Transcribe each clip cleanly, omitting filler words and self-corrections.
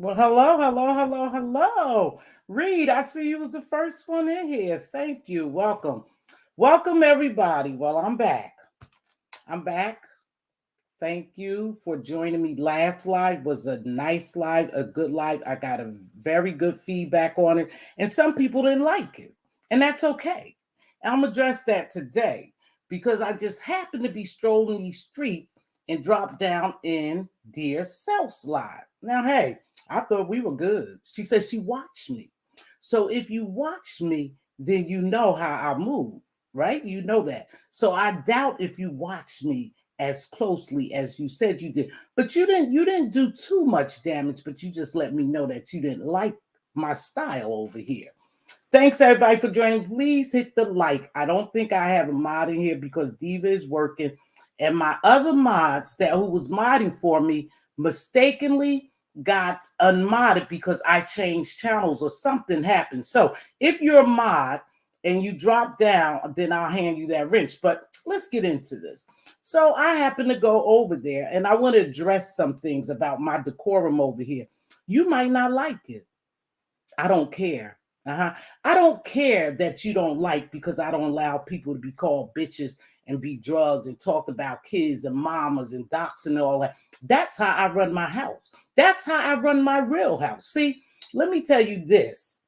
Well, hello, hello, hello, hello. Reed, I see you was the first one in here. Thank you. Welcome. Welcome, everybody. Well, I'm back. I'm back. Thank you for joining me. Last live was a nice live, a good live. I got a very good feedback on it, and some people didn't like it, and that's okay. I'm gonna address that today because I just happened to be strolling these streets and dropped down in Dear Self's live. Now, hey, I thought we were good. She said she watched me, so if you watch me, then you know how I move, right? You know that. So I doubt if you watch me as closely as you said you did. But you didn't do too much damage, but you just let me know that you didn't like my style over here. Thanks everybody for joining. Please hit the like. I don't think I have a mod in here because Diva is working. And my other mods that who was modding for me mistakenly got unmodded because I changed channels or something happened. So if you're a mod and you drop down, then I'll hand you that wrench. But let's get into this. So I happen to go over there and I want to address some things about my decorum over here. You might not like it. I don't care. Uh-huh. I don't care that you don't like because I don't allow people to be called bitches and be drugged and talked about kids and mamas and docs and all that. That's how I run my house. That's how I run my real house. See, let me tell you this.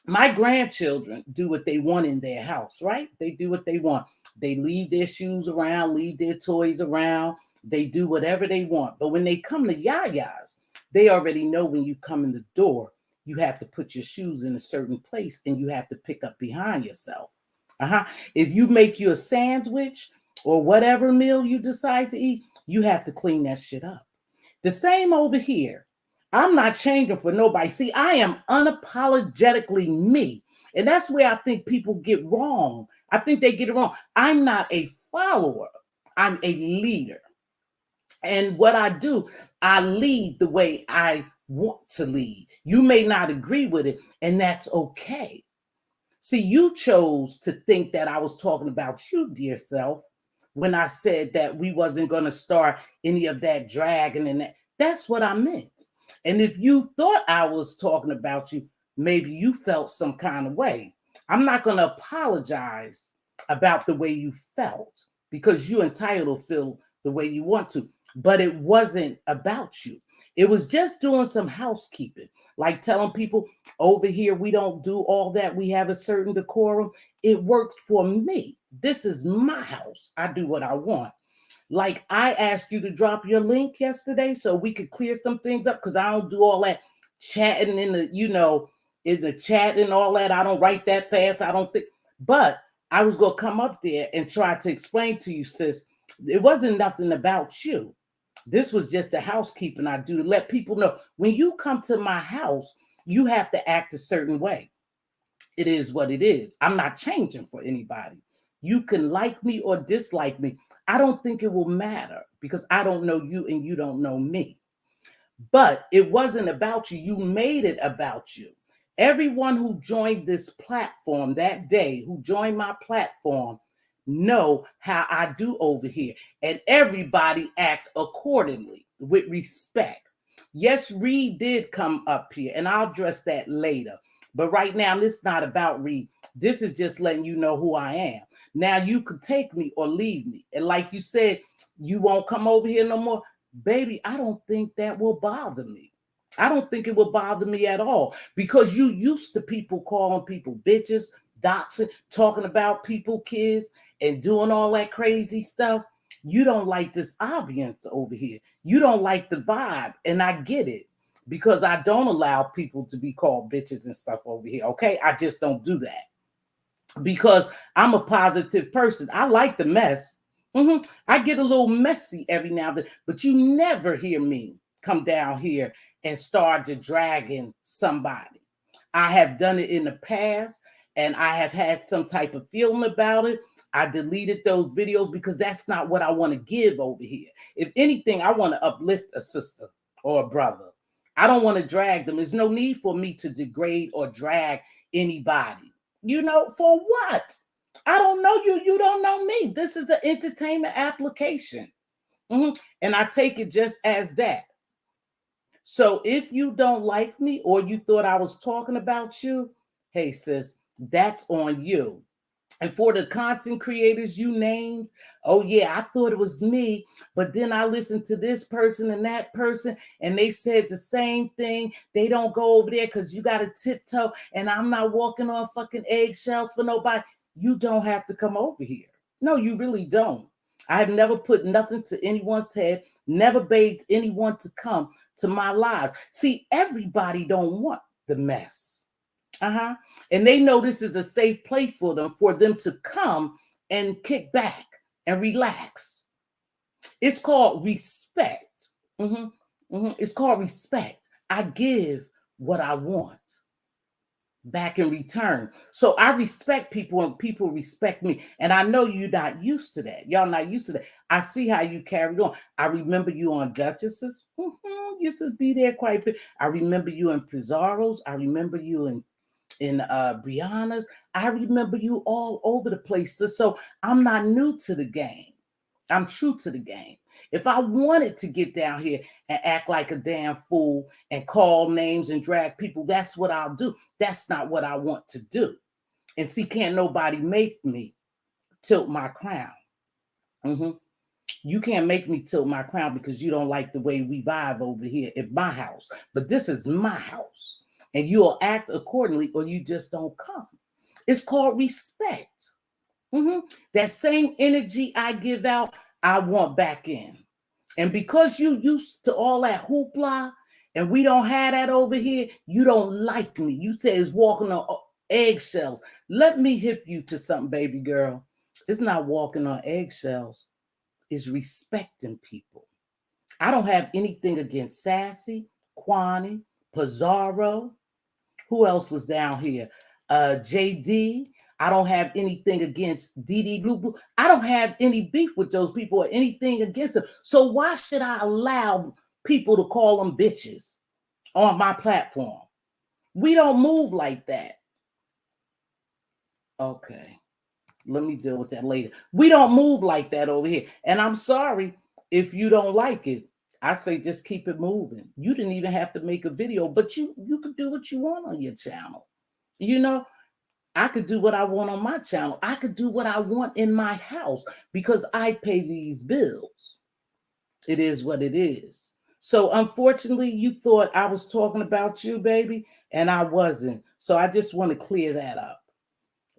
My grandchildren do what they want in their house, right? They do what they want. They leave their shoes around, leave their toys around. They do whatever they want. But when they come to Yaya's, they already know when you come in the door, you have to put your shoes in a certain place and you have to pick up behind yourself. Uh-huh. If you make you a sandwich or whatever meal you decide to eat, you have to clean that shit up. The same over here. I'm not changing for nobody. See, I am unapologetically me. And that's where I think people get wrong. I think they get it wrong. I'm not a follower, I'm a leader. And what I do, I lead the way I want to lead. You may not agree with it, and that's okay. See, you chose to think that I was talking about you, dear self, when I said that we wasn't going to start any of that dragging and that. That's what I meant. And if you thought I was talking about you, maybe you felt some kind of way. I'm not going to apologize about the way you felt because you're entitled to feel the way you want to. But it wasn't about you. It was just doing some housekeeping, like telling people over here we don't do all that. We have a certain decorum. It works for me. This is my house. I do what I want. Like I asked you to drop your link yesterday so we could clear some things up because I don't do all that chatting in the, in the chat and all that. I don't write that fast. I don't think, but I was going to come up there and try to explain to you, sis, it wasn't nothing about you. This was just the housekeeping I do to let people know when you come to my house, you have to act a certain way. It is what it is. I'm not changing for anybody. You can like me or dislike me. I don't think it will matter because I don't know you and you don't know me. But it wasn't about you. You made it about you. Everyone who joined this platform that day, who joined my platform, know how I do over here. And everybody act accordingly with respect. Yes, Reed did come up here, and I'll address that later. But right now, this is not about Reed. This is just letting you know who I am. Now you could take me or leave me. And like you said, you won't come over here no more. Baby, I don't think that will bother me. I don't think it will bother me at all because you used to people calling people bitches, doxing, talking about people, kids, and doing all that crazy stuff. You don't like this ambience over here. You don't like the vibe, and I get it because I don't allow people to be called bitches and stuff over here. Okay, I just don't do that because I'm a positive person. I like the mess. I get a little messy every now and then, but you never hear me come down here and start to dragging somebody. I have done it in the past and I have had some type of feeling about it. I deleted those videos because that's not what I want to give over here. If anything, I want to uplift a sister or a brother. I don't want to drag them. There's no need for me to degrade or drag anybody. For what? I don't know you. You don't know me. This is an entertainment application. And I take it just as that. So if you don't like me or you thought I was talking about you, hey sis, that's on you. And for the content creators you named, oh yeah, I thought it was me, but then I listened to this person and that person, and they said the same thing. They don't go over there because you got to tiptoe, and I'm not walking on fucking eggshells for nobody. You don't have to come over here. No, you really don't. I have never put nothing to anyone's head, never begged anyone to come to my lives. See, everybody don't want the mess. Uh-huh. And they know this is a safe place for them to come and kick back and relax. It's called respect. It's called respect. I give what I want back in return. So I respect people and people respect me. And I know you're not used to that. Y'all not used to that. I see how you carried on. I remember you on Duchesses. Used to be there quite a bit. I remember you in Pizarro's. I remember you in Brianna's. I remember you all over the place. So I'm not new to the game. I'm true to the game. If I wanted to get down here and act like a damn fool and call names and drag people, that's what I'll do. That's not what I want to do. And see, can't nobody make me tilt my crown. You can't make me tilt my crown because you don't like the way we vibe over here at my house. But this is my house. And you'll act accordingly or you just don't come. It's called respect. That same energy I give out, I want back in. And because you used to all that hoopla and we don't have that over here, you don't like me. You say it's walking on eggshells. Let me hip you to something, baby girl. It's not walking on eggshells. It's respecting people. I don't have anything against Sassy, Kwani, Pizarro. Who else was down here? JD. I don't have anything against Dee Blue Blue. I don't have any beef with those people or anything against them. So why should I allow people to call them bitches on my platform? We don't move like that. Okay. Let me deal with that later. We don't move like that over here. And I'm sorry if you don't like it. I say just keep it moving. You didn't even have to make a video, but you could do what you want on your channel. You know, I could do what I want on my channel. I could do what I want in my house because I pay these bills. It is what it is. So unfortunately, you thought I was talking about you, baby, and I wasn't. So I just want to clear that up.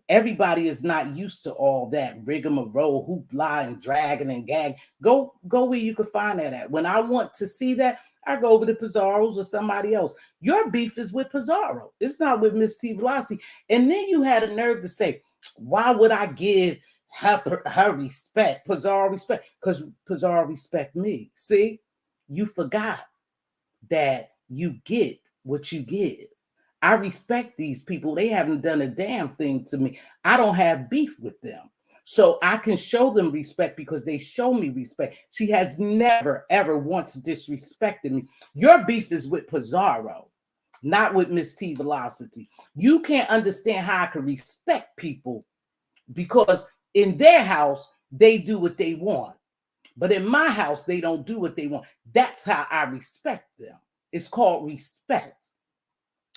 Everybody is not used to all that rigmarole, hoopla and dragging and gag. Go where you can find that at. When I want to see that, I go over to Pizarro's or somebody else. Your beef is with Pizarro. It's not with Mz.Teavalocity. And then you had a nerve to say, why would I give her respect, Pizarro respect? Because Pizarro respect me. See, you forgot that you get what you give. I respect these people. They haven't done a damn thing to me. I don't have beef with them. So I can show them respect because they show me respect. She has never, ever once disrespected me. Your beef is with Pizarro, not with Mz.Teavalocity. You can't understand how I can respect people because in their house, they do what they want. But in my house, they don't do what they want. That's how I respect them. It's called respect.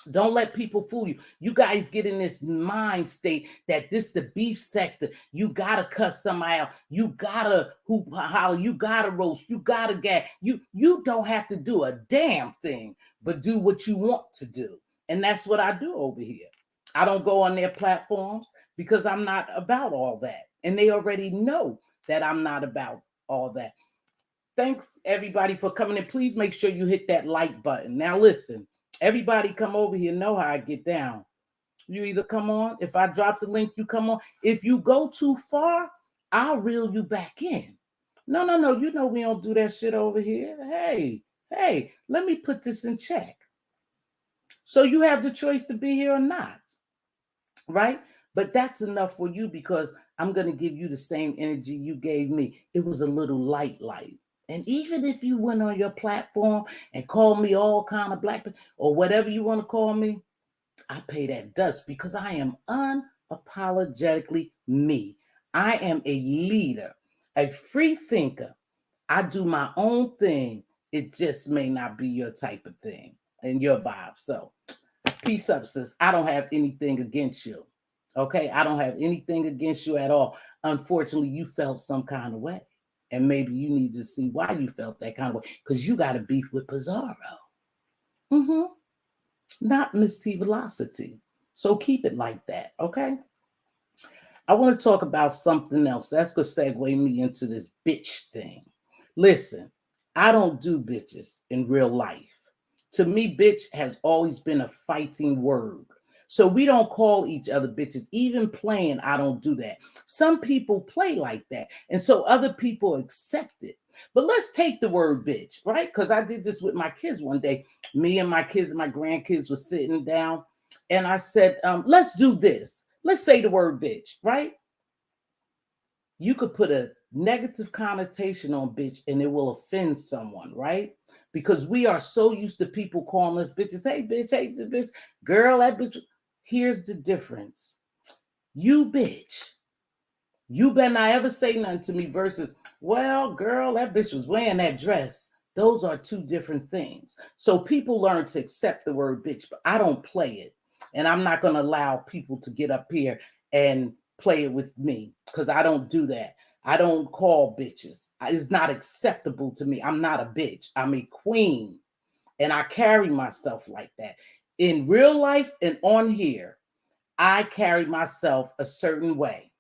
Don't let people fool you. You guys get in this mind state that this the beef sector. You gotta cuss somebody out. You gotta hoop holler. You gotta roast. You gotta gag. You don't have to do a damn thing, but do what you want to do. And that's what I do over here. I don't go on their platforms because I'm not about all that. And they already know that I'm not about all that. Thanks everybody for coming in. Please make sure you hit that like button. Now listen. Everybody come over here know how I get down. You either come on. If I drop the link, you come on. If you go too far, I'll reel you back in. No. You know we don't do that shit over here. Hey, let me put this in check. So you have the choice to be here or not, right? But that's enough for you because I'm going to give you the same energy you gave me. It was a little light. And even if you went on your platform and called me all kind of black or whatever you want to call me, I pay that dust because I am unapologetically me. I am a leader, a free thinker. I do my own thing. It just may not be your type of thing and your vibe. So peace up, sis. I don't have anything against you. Okay. I don't have anything against you at all. Unfortunately, you felt some kind of way. And maybe you need to see why you felt that kind of way. Because you got a beef with Pizarro. Mm-hmm. Not Mz.Teavalocity. So keep it like that. Okay. I want to talk about something else. That's going to segue me into this bitch thing. Listen, I don't do bitches in real life. To me, bitch has always been a fighting word. So we don't call each other bitches. Even playing, I don't do that. Some people play like that. And so other people accept it. But let's take the word bitch, right? Because I did this with my kids one day. Me and my kids and my grandkids were sitting down. And I said, let's do this. Let's say the word bitch, right? You could put a negative connotation on bitch and it will offend someone, right? Because we are so used to people calling us bitches. Hey, bitch, girl, that bitch. Here's the difference. You bitch. You better not ever say nothing to me versus, well, girl, that bitch was wearing that dress. Those are two different things. So people learn to accept the word bitch, but I don't play it. And I'm not going to allow people to get up here and play it with me because I don't do that. I don't call bitches. It's not acceptable to me. I'm not a bitch. I'm a queen. And I carry myself like that. In real life and on here, I carry myself a certain way.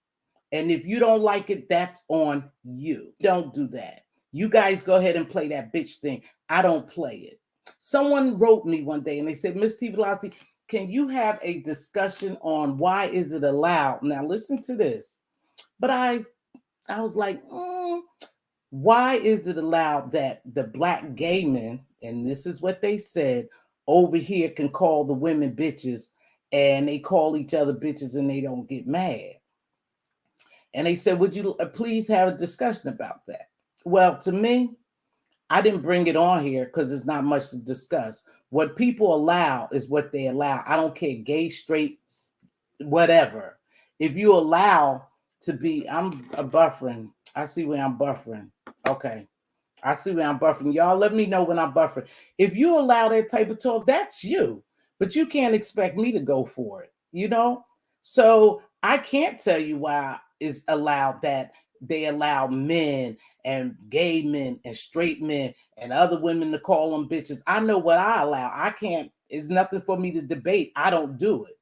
And if you don't like it, that's on you. Don't do that. You guys go ahead and play that bitch thing. I don't play it. Someone wrote me one day and they said, Mz.Teavalocity, can you have a discussion on why is it allowed? Now listen to this. But I was like, why is it allowed that the black gay men, and this is what they said, over here can call the women bitches and they call each other bitches and they don't get mad? And they said, would you please have a discussion about that? Well, to me, I didn't bring it on here because there's not much to discuss. What people allow is what they allow. I don't care, gay, straight, whatever. If you allow to be, I'm buffering. I see where I'm buffering. Okay. I see where I'm buffering. Y'all let me know when I'm buffering. If you allow that type of talk, that's you. But you can't expect me to go for it, you know? So I can't tell you why it's allowed that they allow men and gay men and straight men and other women to call them bitches. I know what I allow. I can't, it's nothing for me to debate. I don't do it.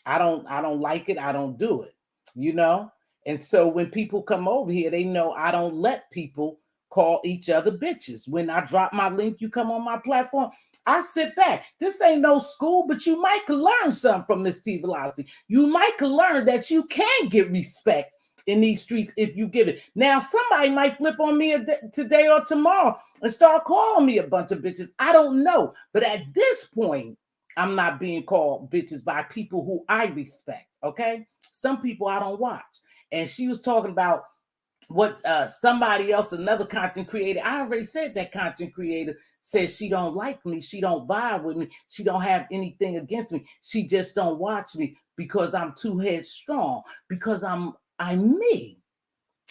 I don't like it. I don't do it, you know? And so when people come over here, they know I don't let people call each other bitches. When I drop my link, you come on my platform, I sit back. This ain't no school, but you might could learn something from Mz.Teavalocity. You might could learn that you can get respect in these streets if you give it. Now, somebody might flip on me today or tomorrow and start calling me a bunch of bitches. I don't know. But at this point, I'm not being called bitches by people who I respect, okay? Some people I don't watch. And she was talking about what somebody else, another content creator, I already said that content creator says she don't like me, she don't vibe with me, she don't have anything against me, she just don't watch me because I'm too headstrong, because I'm me,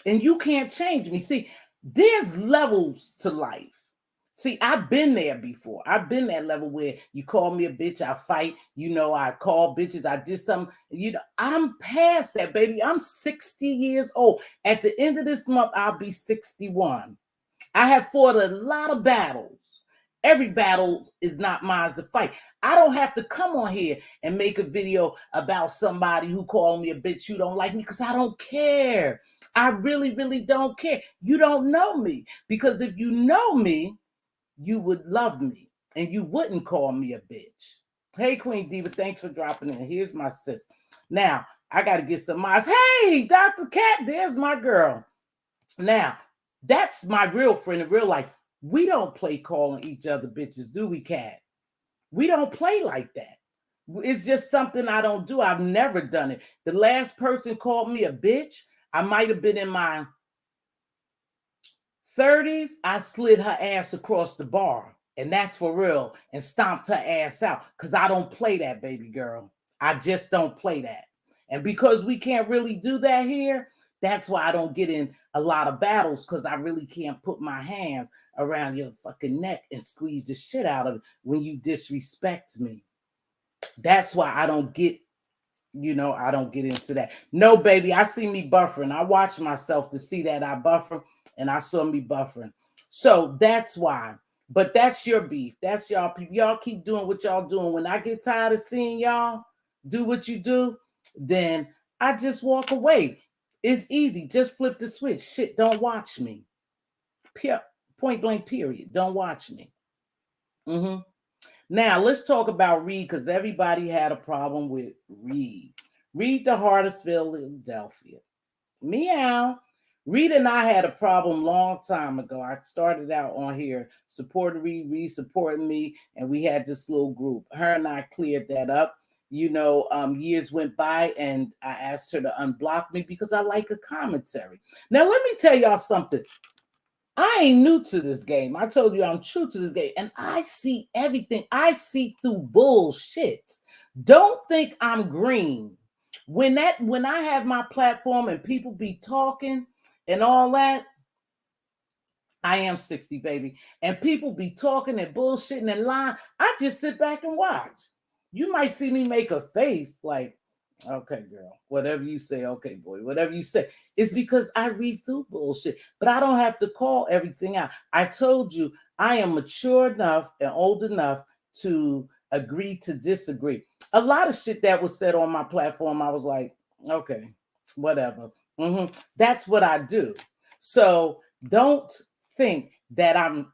and you can't change me. See, there's levels to life. See, I've been there before. I've been that level where you call me a bitch, I fight, you know, I call bitches, I did something, you know, I'm past that, baby. I'm 60 years old. At the end of this month, I'll be 61. I have fought a lot of battles. Every battle is not mine to fight. I don't have to come on here and make a video about somebody who called me a bitch who don't like me because I don't care. I really, really don't care. You don't know me, because if you know me, you would love me and you wouldn't call me a bitch. Hey, Queen Diva, thanks for dropping in. Here's my sis. Now, I got to get some miles. Hey, Dr. Cat, there's my girl. Now, that's my real friend in real life. We don't play calling each other bitches, do we, Cat? We don't play like that. It's just something I don't do. I've never done it. The last person called me a bitch, I might have been in my 30s. I slid her ass across the bar, and that's for real, and stomped her ass out, because I don't play that, baby girl. I just don't play that. And because we can't really do that here, That's why I don't get in a lot of battles, because I really can't put my hands around your fucking neck and squeeze the shit out of it when you disrespect me. That's why I don't get, I don't get into that. No, baby, I see me buffering. I watch myself to see that I buffer, and I saw me buffering. So that's why. But that's your beef. That's y'all people. Y'all keep doing what y'all doing. When I get tired of seeing y'all do what you do, then I just walk away. It's easy. Just flip the switch. Shit, don't watch me. Point blank, period. Don't watch me. Now, let's talk about Reed, because everybody had a problem with Reed. Reed, the heart of Philadelphia. Meow. Reed and I had a problem long time ago. I started out on here supporting Reed, Reed supporting me, and we had this little group. Her and I cleared that up. Years went by, and I asked her to unblock me because I like a commentary. Now, let me tell y'all something. I ain't new to this game. I told you I'm true to this game, and I see everything. I see through bullshit. Don't think I'm green. When I have my platform and people be talking and all that, I am 60, baby. And people be talking and bullshitting and lying. I just sit back and watch. You might see me make a face like, okay, girl, whatever you say, okay, boy, whatever you say. It's because I read through bullshit, but I don't have to call everything out. I told you I am mature enough and old enough to agree to disagree. A lot of shit that was said on my platform, I was like, okay, whatever. That's what I do. So don't think that I'm,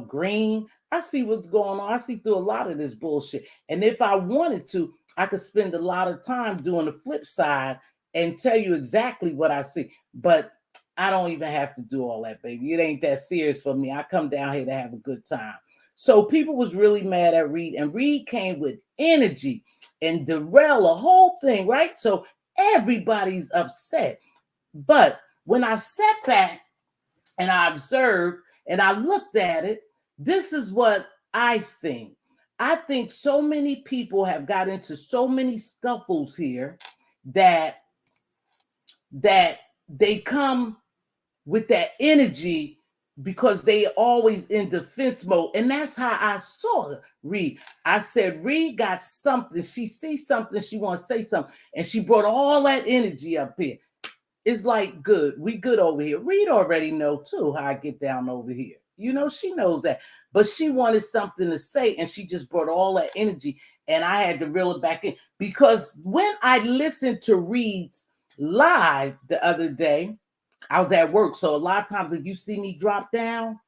green. I see what's going on. I see through a lot of this bullshit. And if I wanted to, I could spend a lot of time doing the flip side and tell you exactly what I see. But I don't even have to do all that, baby. It ain't that serious for me. I come down here to have a good time. So people was really mad at Reed, and Reed came with energy and derail the whole thing, right? So everybody's upset. But when I sat back and I observed and I looked at it, this is what I think. I think so many people have got into so many scuffles here that they come with that energy because they always in defense mode. And that's how I saw Reed. I said, Reed got something. She sees something. She want to say something. And she brought all that energy up here. It's like, good. We good over here. Reed already know too how I get down over here. She knows that. But she wanted something to say, and she just brought all that energy. And I had to reel it back in. Because when I listened to Reed's live the other day, I was at work. So a lot of times if you see me drop down,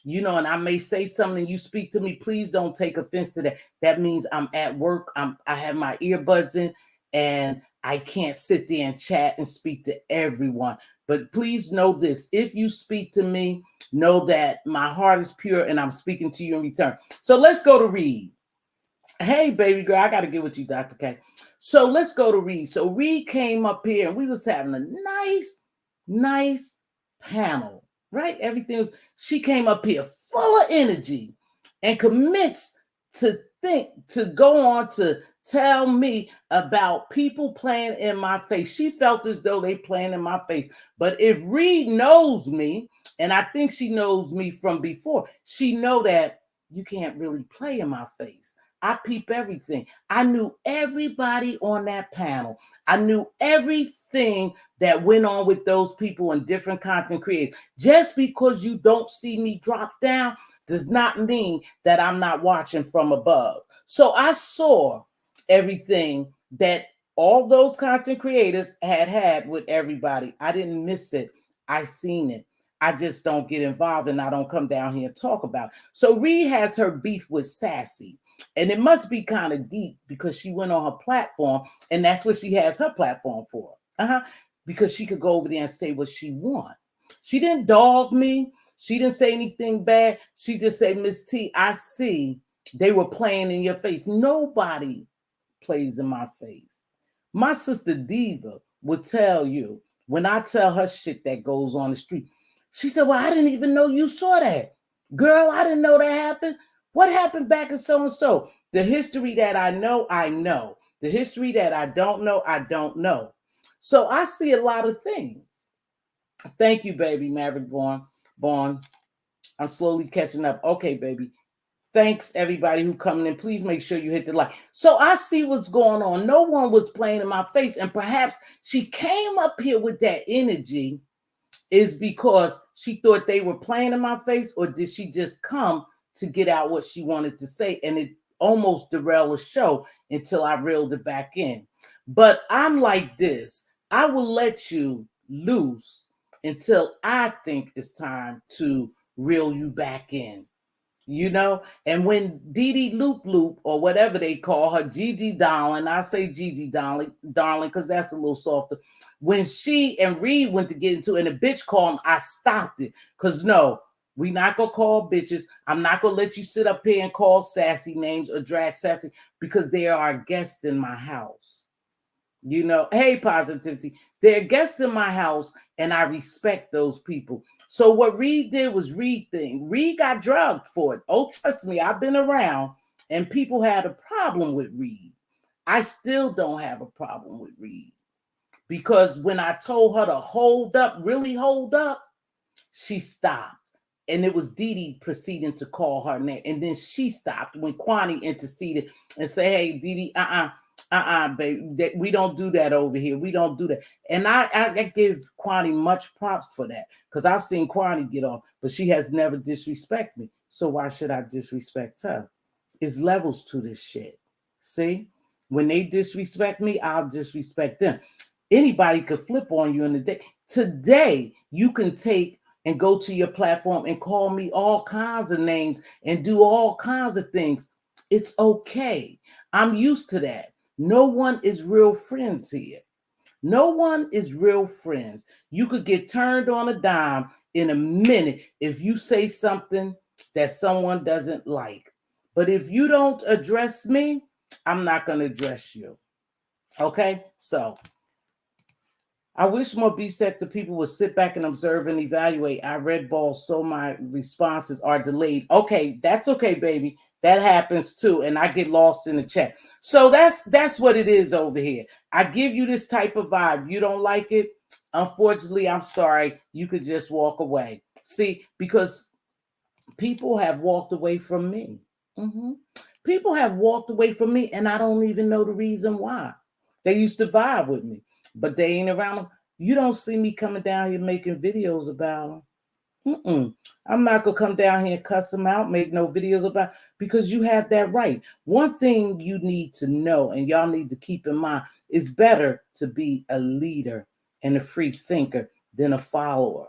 and I may say something and you speak to me, please don't take offense to that. That means I'm at work. I have my earbuds in, and I can't sit there and chat and speak to everyone. But please know this. If you speak to me, know that my heart is pure and I'm speaking to you in return. So let's go to Reed. Hey, baby girl, I got to get with you, Dr. K. So let's go to Reed. So Reed came up here and we was having a nice panel, right? Everything was, she came up here full of energy and commits to go on to tell me about people playing in my face. She felt as though they playing in my face. But if Reed knows me, and I think she knows me from before, she know that you can't really play in my face. I peep everything. I knew everybody on that panel. I knew everything that went on with those people and different content creators. Just because you don't see me drop down does not mean that I'm not watching from above. So I saw everything that all those content creators had with everybody. I didn't miss it. I seen it. I just don't get involved and I don't come down here and talk about it. So Reed has her beef with Sassy. And it must be kind of deep because she went on her platform and that's what she has her platform for. Because she could go over there and say what she wants. She didn't dog me. She didn't say anything bad. She just said, Miss T, I see they were playing in your face. Nobody plays in my face. My sister Diva would tell you when I tell her shit that goes on the street. She said, well, I didn't even know you saw that. Girl, I didn't know that happened. What happened back in so-and-so? The history that I know, I know. The history that I don't know, I don't know. So I see a lot of things. Thank you, baby. Maverick Vaughn. I'm slowly catching up. Okay, baby. Thanks, everybody who coming in. Please make sure you hit the like. So I see what's going on. No one was playing in my face. And perhaps she came up here with that energy is because she thought they were playing in my face, or did she just come to get out what she wanted to say? And it almost derailed the show until I reeled it back in. But I'm like this. I will let you loose until I think it's time to reel you back in. And when Dee Dee Loop Loop, or whatever they call her, Gigi Darling, I say Gigi Darling, because that's a little softer. When she and Reed went to get into it and the bitch called him, I stopped it. Because no, we not going to call bitches. I'm not going to let you sit up here and call sassy names or drag sassy, because they are guests in my house. Hey, positivity. They're guests in my house, and I respect those people. So what Reed did was Reed thing. Reed got drugged for it. Oh, trust me, I've been around, and people had a problem with Reed. I still don't have a problem with Reed, because when I told her to hold up, really hold up, she stopped. And it was Dee Dee proceeding to call her name. And then she stopped when Kwani interceded and said, hey, Dee Dee, baby, we don't do that over here. We don't do that. And I give Kwani much props for that, because I've seen Kwani get off, but she has never disrespected me. So why should I disrespect her? It's levels to this shit. See? When they disrespect me, I'll disrespect them. Anybody could flip on you in the day. Today, you can take and go to your platform and call me all kinds of names and do all kinds of things. It's okay. I'm used to that. No one is real friends here. No one is real friends. You could get turned on a dime in a minute if you say something that someone doesn't like. But if you don't address me, I'm not going to address you. Okay? So I wish more beef sector people would sit back and observe and evaluate. I read balls, so my responses are delayed. Okay, that's okay, baby. That happens too, and I get lost in the chat. So that's what it is over here. I give you this type of vibe. You don't like it? Unfortunately, I'm sorry. You could just walk away. See, because people have walked away from me. People have walked away from me, and I don't even know the reason why. They used to vibe with me, but they ain't around them. You don't see me coming down here making videos about them. I'm not going to come down here and cuss them out, make no videos about, because you have that right. One thing you need to know, and y'all need to keep in mind, it's better to be a leader and a free thinker than a follower.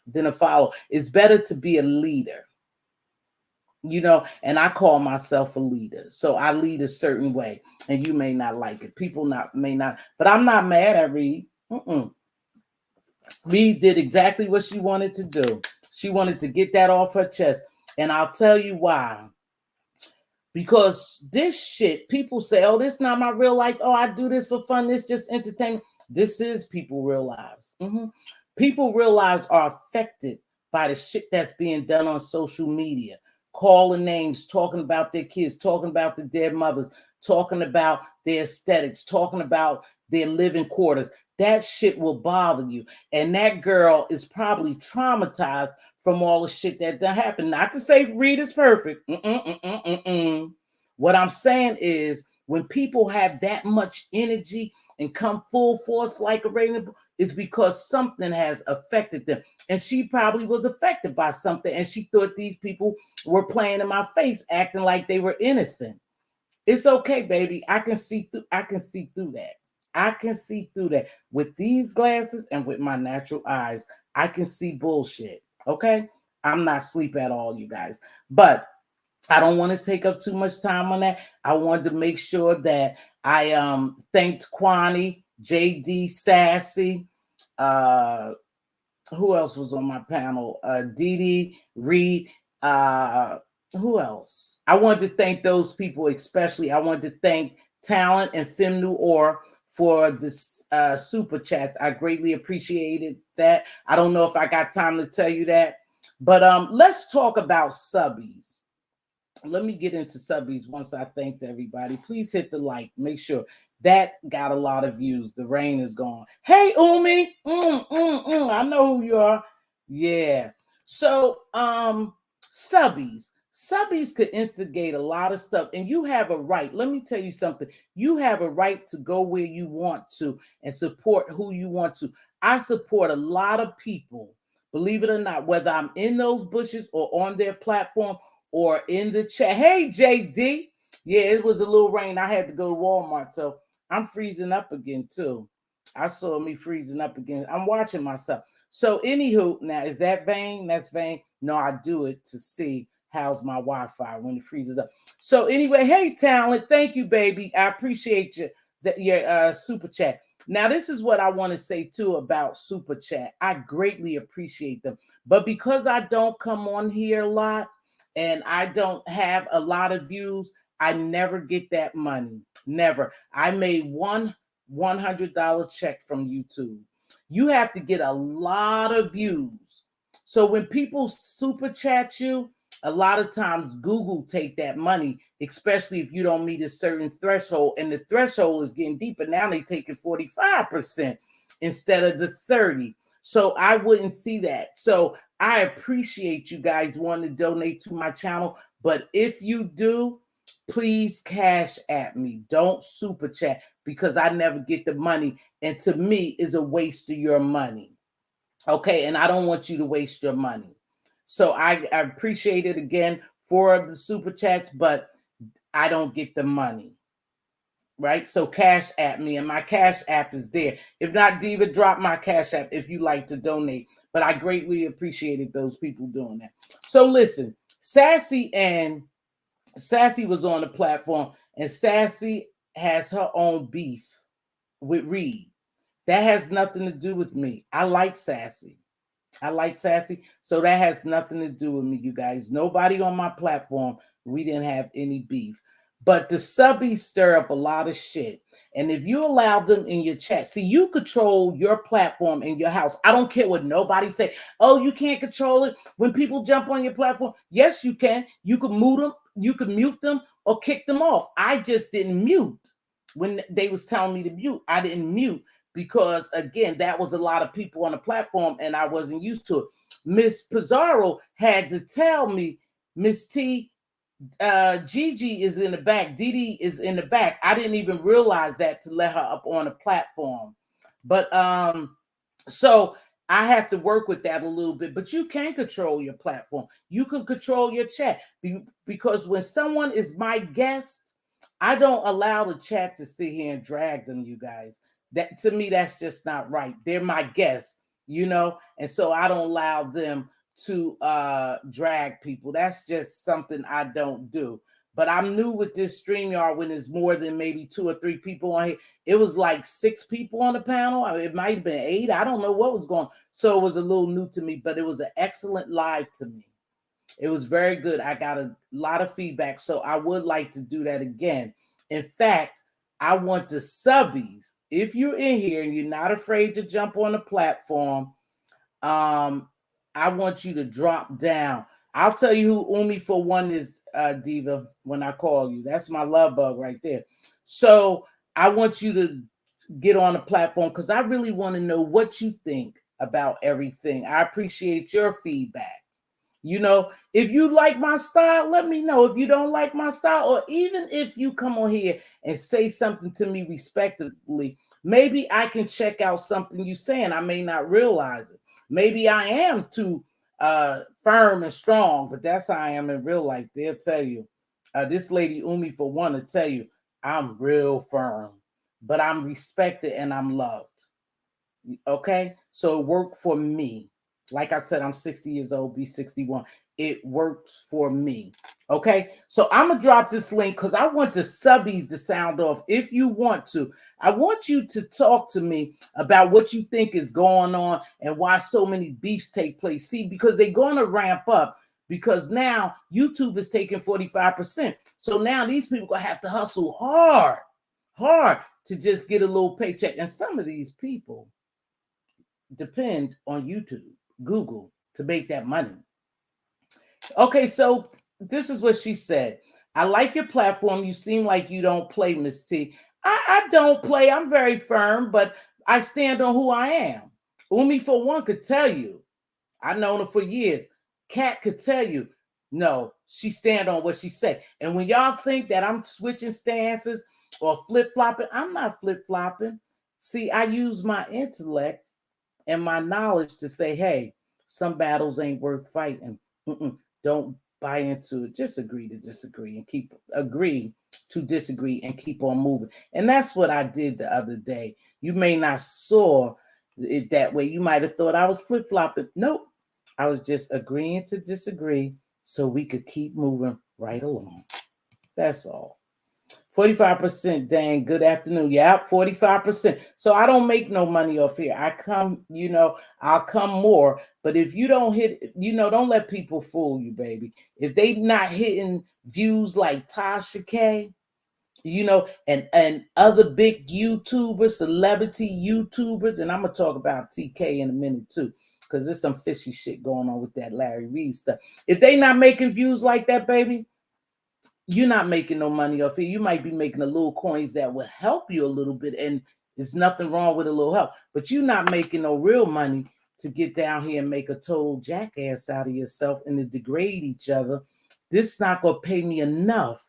It's better to be a leader. And I call myself a leader. So I lead a certain way, and you may not like it. People may not, but I'm not mad at Reed. Reed did exactly what she wanted to do. She wanted to get that off her chest. And I'll tell you why. Because this shit, people say, oh, this is not my real life. Oh, I do this for fun. This just entertainment. This is people real lives. People real lives are affected by the shit that's being done on social media. Calling names, talking about their kids, talking about the dead mothers, talking about their aesthetics, talking about their living quarters. That shit will bother you. And that girl is probably traumatized from all the shit that happened. Not to say Reed is perfect. What I'm saying is, when people have that much energy and come full force like a rainbow, it's because something has affected them. And she probably was affected by something, and she thought these people were playing in my face, acting like they were innocent. It's okay, baby. I can see through that. I can see through that. With these glasses and with my natural eyes, I can see bullshit. Okay? I'm not asleep at all, you guys. But I don't want to take up too much time on that. I wanted to make sure that I thanked Kwani, JD, Sassy, who else was on my panel? Dee Dee, Reed, who else? I wanted to thank those people, especially. I wanted to thank Talent and Fem Noor for this super chats. I greatly appreciated that. I don't know if I got time to tell you that, but let's talk about subbies. Let me get into subbies once I thanked everybody. Please hit the like. Make sure. That got a lot of views. The rain is gone. Hey, Umi. I know who you are. Yeah. So, subbies. Subbies could instigate a lot of stuff, and you have a right. Let me tell you something. You have a right to go where you want to and support who you want to. I support a lot of people, believe it or not, whether I'm in those bushes or on their platform or in the chat. Hey, JD. Yeah, it was a little rain. I had to go to Walmart, so I'm freezing up again too. I saw me freezing up again. I'm watching myself. So, anywho, now is that vain? That's vain. No, I do it to see how's my Wi-Fi when it freezes up. So, anyway, hey, talent, thank you, baby. I appreciate you your super chat. Now, this is what I want to say too about super chat. I greatly appreciate them, but because I don't come on here a lot and I don't have a lot of views, I never get that money. Never. I made one $100 check from YouTube. You have to get a lot of views. So when people super chat you, a lot of times Google take that money, especially if you don't meet a certain threshold, and the threshold is getting deeper. Now they taking 45% instead of the 30. So I wouldn't see that. So I appreciate you guys wanting to donate to my channel, but if you do, please cash at me. Don't super chat because I never get the money. And to me, is a waste of your money. Okay. And I don't want you to waste your money. So I appreciate it again for the super chats, but I don't get the money. Right. So cash at me, and my cash app is there. If not, Diva, drop my cash app if you like to donate. But I greatly appreciated those people doing that. So listen, Sassy was on the platform, and Sassy has her own beef with Reed. That has nothing to do with me. I like Sassy. So that has nothing to do with me, you guys. Nobody on my platform, we didn't have any beef. But the subbies stir up a lot of shit. And if you allow them in your chat, see, you control your platform in your house. I don't care what nobody say. Oh, you can't control it when people jump on your platform. Yes, you can. You can mute them or kick them off. I just didn't mute when they was telling me to mute. I didn't mute because, again, that was a lot of people on the platform and I wasn't used to it. Miss Pizarro had to tell me, Miss T, Gigi is in the back. Didi is in the back. I didn't even realize that to let her up on the platform. But so I have to work with that a little bit. But you can control your platform. You can control your chat because when someone is my guest, I don't allow the chat to sit here and drag them, you guys. That, to me, that's just not right. They're my guests, and so I don't allow them to drag people. That's just something I don't do. But I'm new with this StreamYard when there's more than maybe 2 or 3 people on here. It was like 6 people on the panel. I mean, it might have been 8. I don't know what was going on. So it was a little new to me, but it was an excellent live to me. It was very good. I got a lot of feedback. So I would like to do that again. In fact, I want the subbies. If you're in here and you're not afraid to jump on the platform, I want you to drop down. I'll tell you who Umi for one is, Diva, when I call you. That's my love bug right there. So I want you to get on the platform because I really want to know what you think about everything. I appreciate your feedback. If you like my style, let me know. If you don't like my style, or even if you come on here and say something to me respectfully, maybe I can check out something you saying. I may not realize it. Maybe I am too firm and strong, but that's how I am in real life. They'll tell you. This lady Umi for one to tell you, I'm real firm, but I'm respected and I'm loved. Okay, so it worked for me. Like I said, I'm 60 years old, be 61. It works for me. Okay, so I'm gonna drop this link because I want the subbies to sound off. If you want to, I want you to talk to me about what you think is going on and why so many beefs take place. See, because they're gonna ramp up because now YouTube is taking 45%. So now these people gonna have to hustle hard to just get a little paycheck. And some of these people depend on YouTube, Google to make that money. Okay, so this is what she said. I like your platform. You seem like you don't play, Miss T. I don't play. I'm very firm, but I stand on who I am. Umi, for one, could tell you. I've known her for years. Kat could tell you, no, she stand on what she say. And when y'all think that I'm switching stances or flip flopping, I'm not flip flopping. See, I use my intellect and my knowledge to say, hey, some battles ain't worth fighting. Don't buy into it. Just agree to disagree and keep agree to disagree and keep on moving. And that's what I did the other day. You may not saw it that way. You might have thought I was flip flopping. Nope. I was just agreeing to disagree so we could keep moving right along. That's all. 45%, dang, good afternoon. Yeah, 45%. So I don't make no money off here. I come, I'll come more. But if you don't hit, don't let people fool you, baby. If they not hitting views like Tasha K, and other big YouTubers, celebrity YouTubers, and I'm gonna talk about TK in a minute too, because there's some fishy shit going on with that Larry Reid stuff. If they not making views like that, baby, you're not making no money off here. You might be making a little coins that will help you a little bit, and there's nothing wrong with a little help. But you're not making no real money to get down here and make a total jackass out of yourself and to degrade each other. This not gonna pay me enough,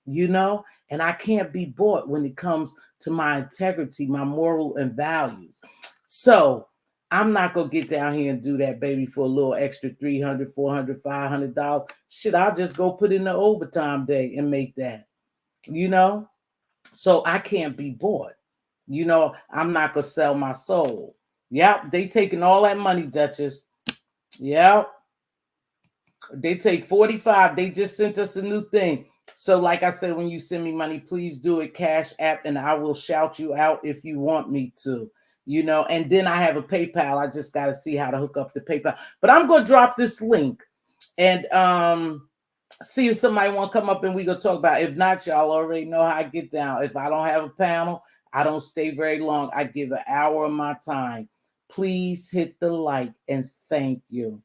and I can't be bought when it comes to my integrity, my moral and values. So I'm not gonna get down here and do that, baby, for a little extra $300, $400, $500. Shit, I'll just go put in the overtime day and make that, So I can't be bought. I'm not gonna sell my soul. Yep, they taking all that money, Duchess. Yep. They take 45. They just sent us a new thing. So, like I said, when you send me money, please do it Cash App, and I will shout you out if you want me to. And then I have a PayPal. I just got to see how to hook up the PayPal. But I'm going to drop this link and see if somebody want to come up and we going to talk about it. If not, y'all already know how I get down. If I don't have a panel, I don't stay very long. I give an hour of my time. Please hit the like and thank you.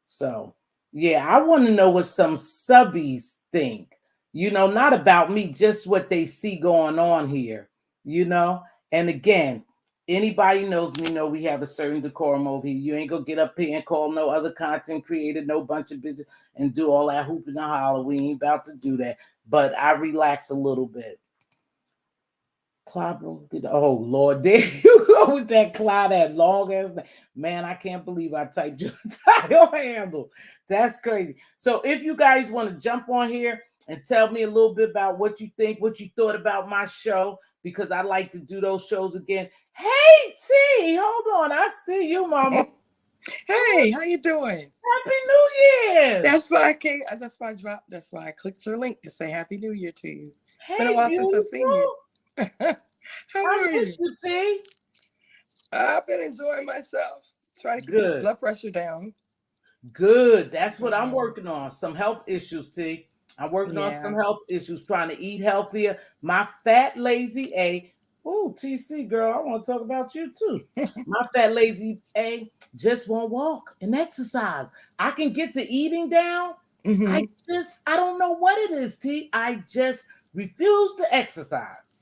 So, yeah, I want to know what some subbies think, not about me, just what they see going on here, And again, anybody knows me know we have a certain decorum over here. You ain't gonna get up here and call no other content creator, no bunch of bitches, and do all that hooping and holler. We ain't about to do that. But I relax a little bit. Oh Lord, there you go with that cloud, that long ass man. I can't believe I typed your title handle. That's crazy. So if you guys want to jump on here and tell me a little bit about what you think, what you thought about my show, because I like to do those shows again. Hey T, hold on, I see you, mama. Hey, how you doing? Happy New Year. That's why I came. That's why I dropped. That's why I clicked your link to say Happy New Year to you. It's been a Hey, while since I've seen you. beautiful. How I are miss you? you, T. I've been enjoying myself, trying to keep this Good. blood pressure down. Good. That's what I'm Um, working on. Some health issues, T. I'm working on some yeah. health issues, trying to eat healthier. My fat, lazy A. Oh, TC girl, I want to talk about you too. My fat, lazy A just won't walk and exercise. I can get the eating down. hmm I don't know what it is, T. I just refuse to exercise.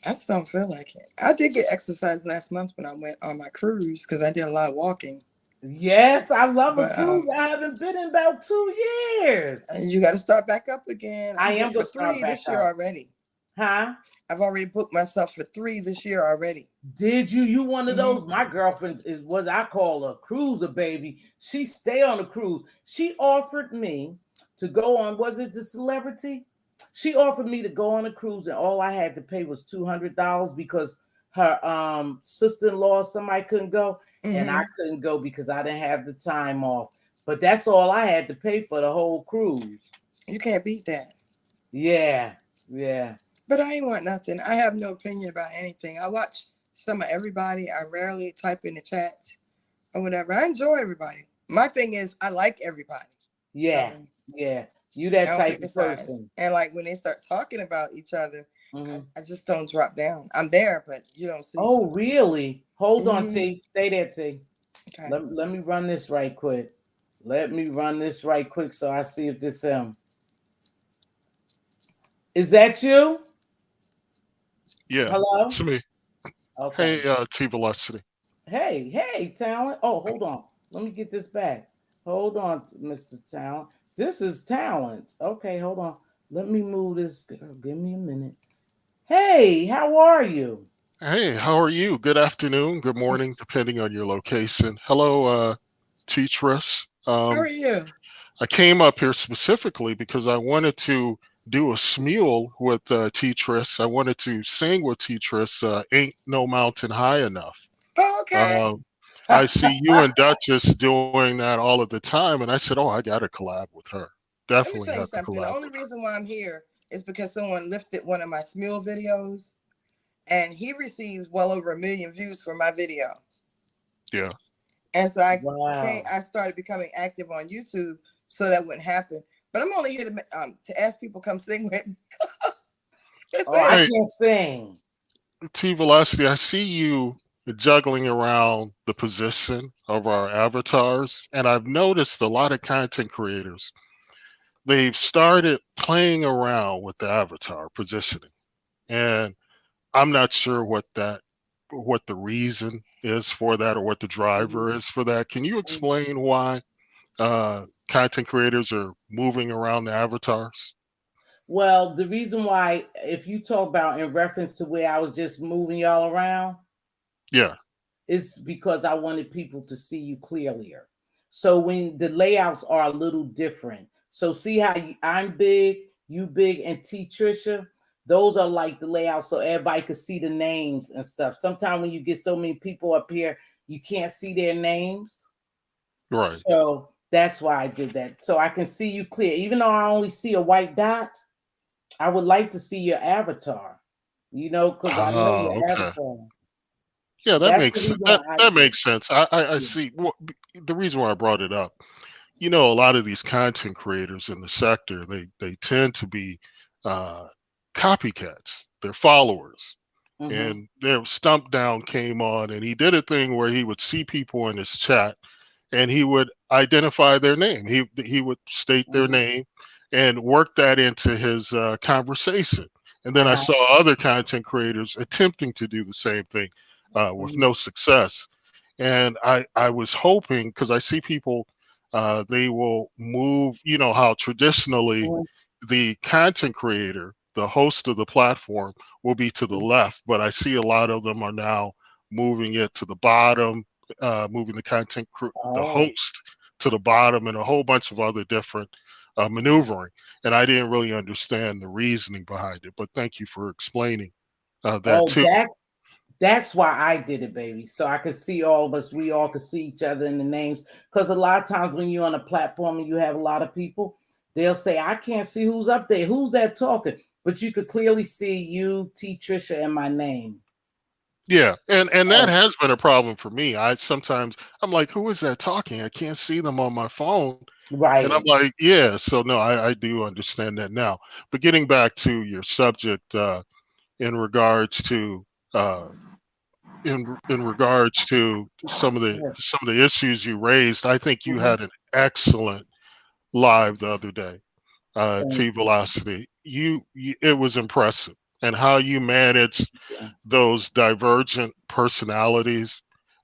I just don't feel like it. I did get exercise last month when I went on my cruise because I did a lot of walking. Yes, I love a But cruise. I haven't been in about 2 years. you got to start back up again. I I'm am booked for gonna start three back this year up. already. Huh? I've already booked myself for three this year already. Did you? You one of hmm those? My girlfriend is what I call a cruiser, baby. She stay on a cruise. She offered me to go on. Was it the celebrity? She offered me to go on a cruise, and all I had to pay was $200 because her sister-in-law, somebody couldn't go, and I hmm couldn't go because I didn't have the time off. But that's all I had to pay for the whole cruise. You can't beat that. Yeah, yeah, But I ain't want nothing. I have no opinion about anything. I watch some of everybody. I rarely type in the chats or whatever. I enjoy everybody. My thing is, I like everybody. yeah, So yeah. You I that don't type pick the of sides. person. And like when they start talking about each other, Mm-hmm. I just don't drop down. I'm there, but you don't see me. Oh, really? Hold on, hmm T. Stay there, T. Okay. Let me run this right quick. Let me run this right quick so I see if this. Is that you? Yeah, Hello? it's me. Okay. Hey, T-Velocity. Hey, Talent. Oh, hold on. Let me get this back. Hold on, Mr. Talent. This is Talent. Okay, hold on. Let me move this. Girl, give me a minute. Hey, how are you? Hey, how are you? Good afternoon, good morning, depending on your location. Hello, Teatress. How are you? I came up here specifically because I wanted to do a smule with Teatress. I wanted to sing with Teatress, Ain't No Mountain High Enough. Oh, okay. Um, I see you and Duchess doing that all of the time, and I said, oh, I got to collab with her. Let me Definitely tell you have to something. The collab only with her. reason why I'm here is because someone lifted one of my Smule videos, and he received well over 1 million views for my video. Yeah. And so I Wow. I started becoming active on YouTube so that wouldn't happen. But I'm only here to ask people come sing with me. That's Oh, I it. Hey, can't sing. T Velocity, I see you juggling around the position of our avatars, and I've noticed a lot of content creators, they've started playing around with the avatar positioning. And I'm not sure what the reason is for that or what the driver is for that. Can you explain why content creators are moving around the avatars? Well, the reason why, if you talk about in reference to where I was just moving y'all around, Yeah, it's because I wanted people to see you clearlier. So when the layouts are a little different. So see how I'm big, you big, and T Trisha, those are like the layouts so everybody could see the names and stuff. Sometimes when you get so many people up here, you can't see their names. right. So that's why I did that. So I can see you clear. Even though I only see a white dot, I would like to see your avatar. Because I know Ah, your okay. avatar. Yeah, that That's makes the sense. reason That why I that did makes sense. I it. see. The reason why I brought it up, a lot of these content creators in the sector, they tend to be uh, copycats. They're followers. Hmm. And their Stump Down came on, and he did a thing where he would see people in his chat, and he would identify their name. He would state their Hmm. name, and work that into his conversation. And then I Uh-huh. saw other content creators attempting to do the same thing with Hmm. no success. And I was hoping, because I see people, they will move. You know how traditionally the content creator, the host of the platform, will be to the left, but I see a lot of them are now moving it to the bottom, moving the Oh, host to the bottom, and a whole bunch of other different maneuvering. And I didn't really understand the reasoning behind it, but thank you for explaining that oh, too. that's why I did it, baby. So I could see all of us. We all could see each other in the names. Because a lot of times when you're on a platform and you have a lot of people, they'll say, "I can't see who's up there. Who's that talking?" But you could clearly see you, T. Trisha, and my name. Yeah, and that Oh, has been a problem for me. I sometimes I'm like, who is that talking? I can't see them on my phone. And I'm right. like, yeah, so no, I do understand that now. But getting back to your subject, in regards to uh, in regards to some of the issues you raised, I think you Mhm. had an excellent live the other day, Thank T Velocity. It was impressive, and how you managed you. those divergent personalities,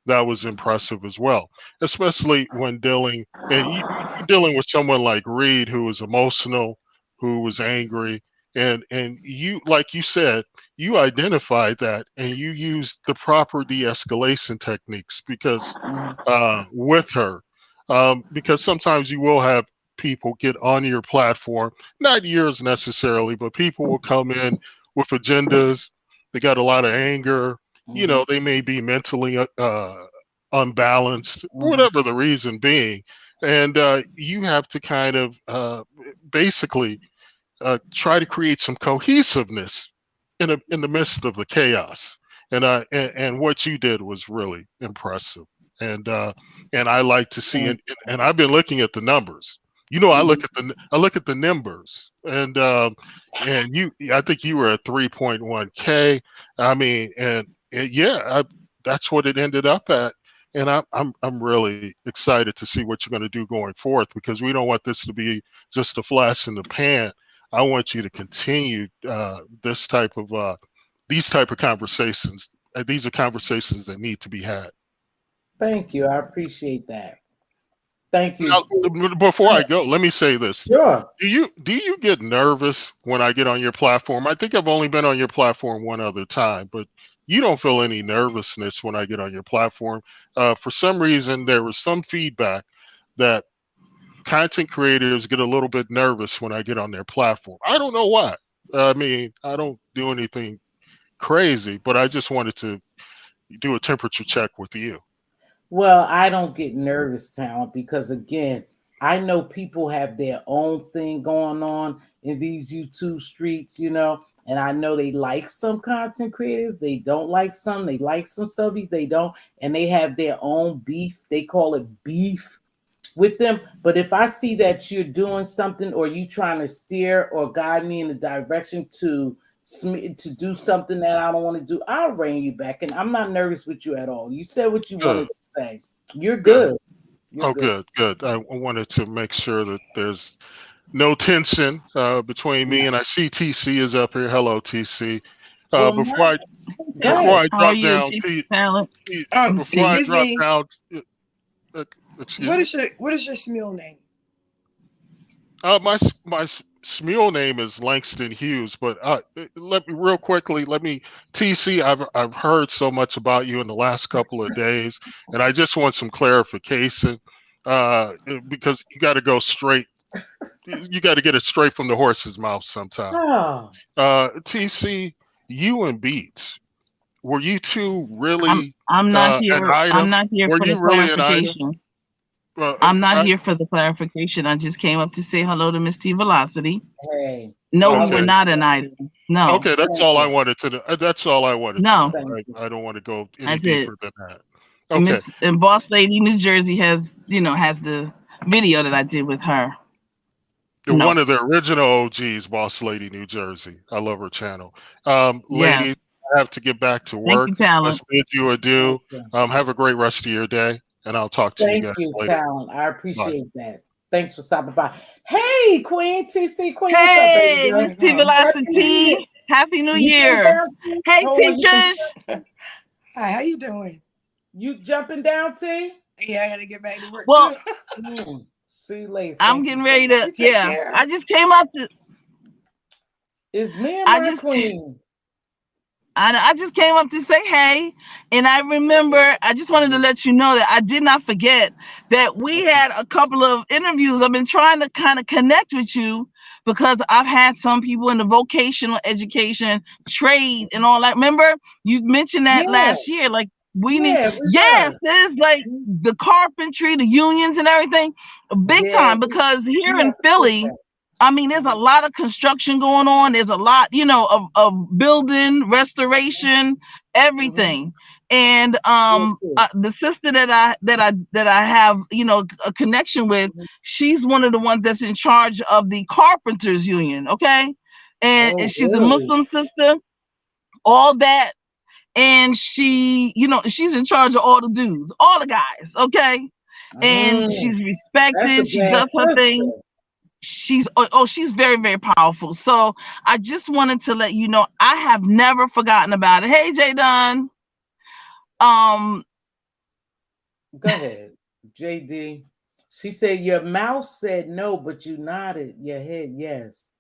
that was impressive as well, especially when dealing and you're dealing with someone like Reed, who was emotional, who was angry, and you, like you said, you identified that and you used the proper de-escalation techniques because Mhm. with her, because sometimes you will have people get on your platform, not yours necessarily, but people will come in with agendas. They got a lot of anger. Mhm. They may be mentally unbalanced, Mhm. whatever the reason being. And you have to kind of basically try to create some cohesiveness in the midst of the chaos. And what you did was really impressive. And and I like to see, Thank and I've been looking at the numbers. you. I look at the numbers, and I think you were at 3.1K. I mean, yeah, that's what it ended up at. And I'm really excited to see what you're going to do going forth, because we don't want this to be just a flash in the pan. I want you to continue this type of these type of conversations, these are conversations that need to be had. Thank you. I appreciate that. Thank you. Now, before I go, let me say this. Sure. Do you get nervous when I get on your platform? I think I've only been on your platform one other time, but you don't feel any nervousness when I get on your platform. For some reason, there was some feedback that content creators get a little bit nervous when I get on their platform. I don't know why. I mean, I don't do anything crazy, but I just wanted to do a temperature check with you. Well, I don't get nervous, Talent, because again, I know people have their own thing going on in these YouTube streets, and I know they like some content creators, they don't like some, they like some subbies, they don't, and they have their own beef. They call it beef with them. But if I see that you're doing something or you trying to steer or guide me in the direction to do something that I don't want to do, I'll rein you back. And I'm not nervous with you at all. You said what you wanted to say. You're good. You're good. I wanted to make sure that there's no tension between me, and I see TC is up here. Hello, TC. Well, Before I How drop down, before I excuse drop me. down, excuse What me. is your Smule name? My Smule name is Langston Hughes, but let me real quickly. TC. I've heard so much about you in the last couple of days, and I just want some clarification because you got to go straight. You got to get it straight from the horse's mouth sometime. Oh. TC, you and Beats, were you two really? I'm not here. An item? I'm not here Were for you the really an item? clarification. I'm not here for the clarification. I just came up to say hello to Mz.Teavalocity. Hey. No, Okay. we were not an item. No. Okay, that's all I wanted to know. That's all I wanted No. to know. I don't want to go any That's deeper than that. And Okay. And Boss Lady New Jersey has the video that I did with her. One of the original OGs, Boss Lady New Jersey. I love her channel. Ladies, Yes. I have to get back to work. Thank you, Talent. Let's bid you adieu. Have a great rest of your day, and I'll talk to you guys later. Thank you, Talent. I appreciate that. Thanks for stopping by. Hey, Queen, TC Queen. Hey, what's up, baby girl? Mz.Teavalocity. Happy New Year. Hey, teachers. Hi, how you doing? You jumping down, T? Yeah, I gotta get back to work Well, too. See you later. I'm getting ready to. Yeah, I just came up to. It's me and my queen. I just came up to say hey, and I remember I just wanted to let you know that I did not forget that we had a couple of interviews. I've been trying to kind of connect with you because I've had some people in the vocational education, trade, and all that. Remember you mentioned that last year, like we need. Yes, it's like the carpentry, the unions, and everything, big time. Because here in Philly. I mean, there's a lot of construction going on. There's a lot, of building, restoration, everything. And the sister that I have, a connection with, she's one of the ones that's in charge of the carpenters union. Okay. And she's a Muslim sister, all that. And she, she's in charge of all the dudes, all the guys. Okay. And she's respected. She does her thing. She's very, very powerful. So I just wanted to let you know I have never forgotten about it. Hey, J Dunn. Go ahead, JD. She said your mouth said no, but you nodded your head yes.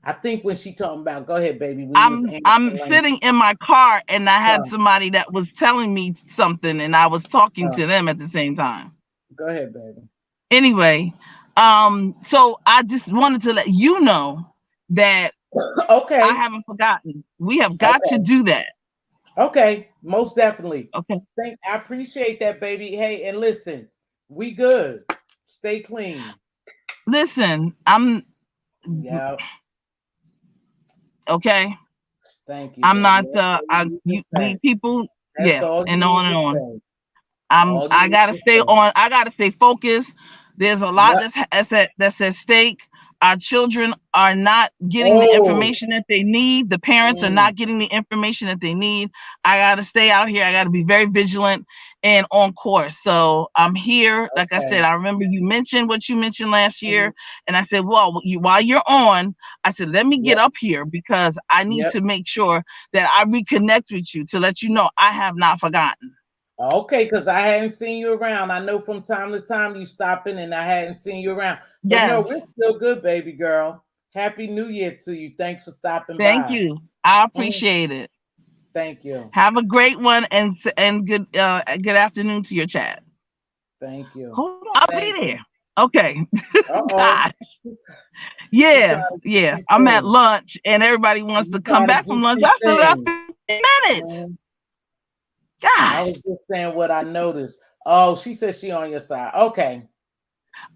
I think when she talking about, go ahead, baby. I'm sitting in my car and I had somebody that was telling me something and I was talking to them at the same time. Go ahead, baby. Anyway. So I just wanted to let you know that I haven't forgotten. We have got to do that. Okay, most definitely. Okay. I appreciate that, baby. Hey, and listen, we good. Stay clean. Listen, yeah. Okay. Thank you. I'm not we people, and on and on. I gotta stay on, I gotta stay focused. There's a lot that's at stake. our children are not getting the Oh, information that they need. The parents are mm, not getting the information that they need. I got to stay out here. I got to be very vigilant and on course. So I'm here. Like I said, okay. I remember you mentioned what you mentioned last Mhm. year. And I said, well, while you're on, I said, let me get Yep, up here because I need yep. to make sure that I reconnect with you to let you know I have not forgotten. Okay, because I hadn't seen you around. I know from time to time you stop in and I hadn't seen you around. But no, Yes. we're still good, baby girl. Happy New Year to you. Thanks for stopping Thank by. you. I Mm, appreciate it. thank you. Have a great one and good afternoon to your chat. Thank you. Hold on, I'll be Thank you. there. Okay. Uh-oh. Gosh. She Yeah, trying to do yeah. two I'm at things. lunch and everybody wants You to come trying to back do from lunch. two I still got things. 15 minutes. Mhm. I Gosh. was just saying what I noticed. Oh, she said she on your side. Okay.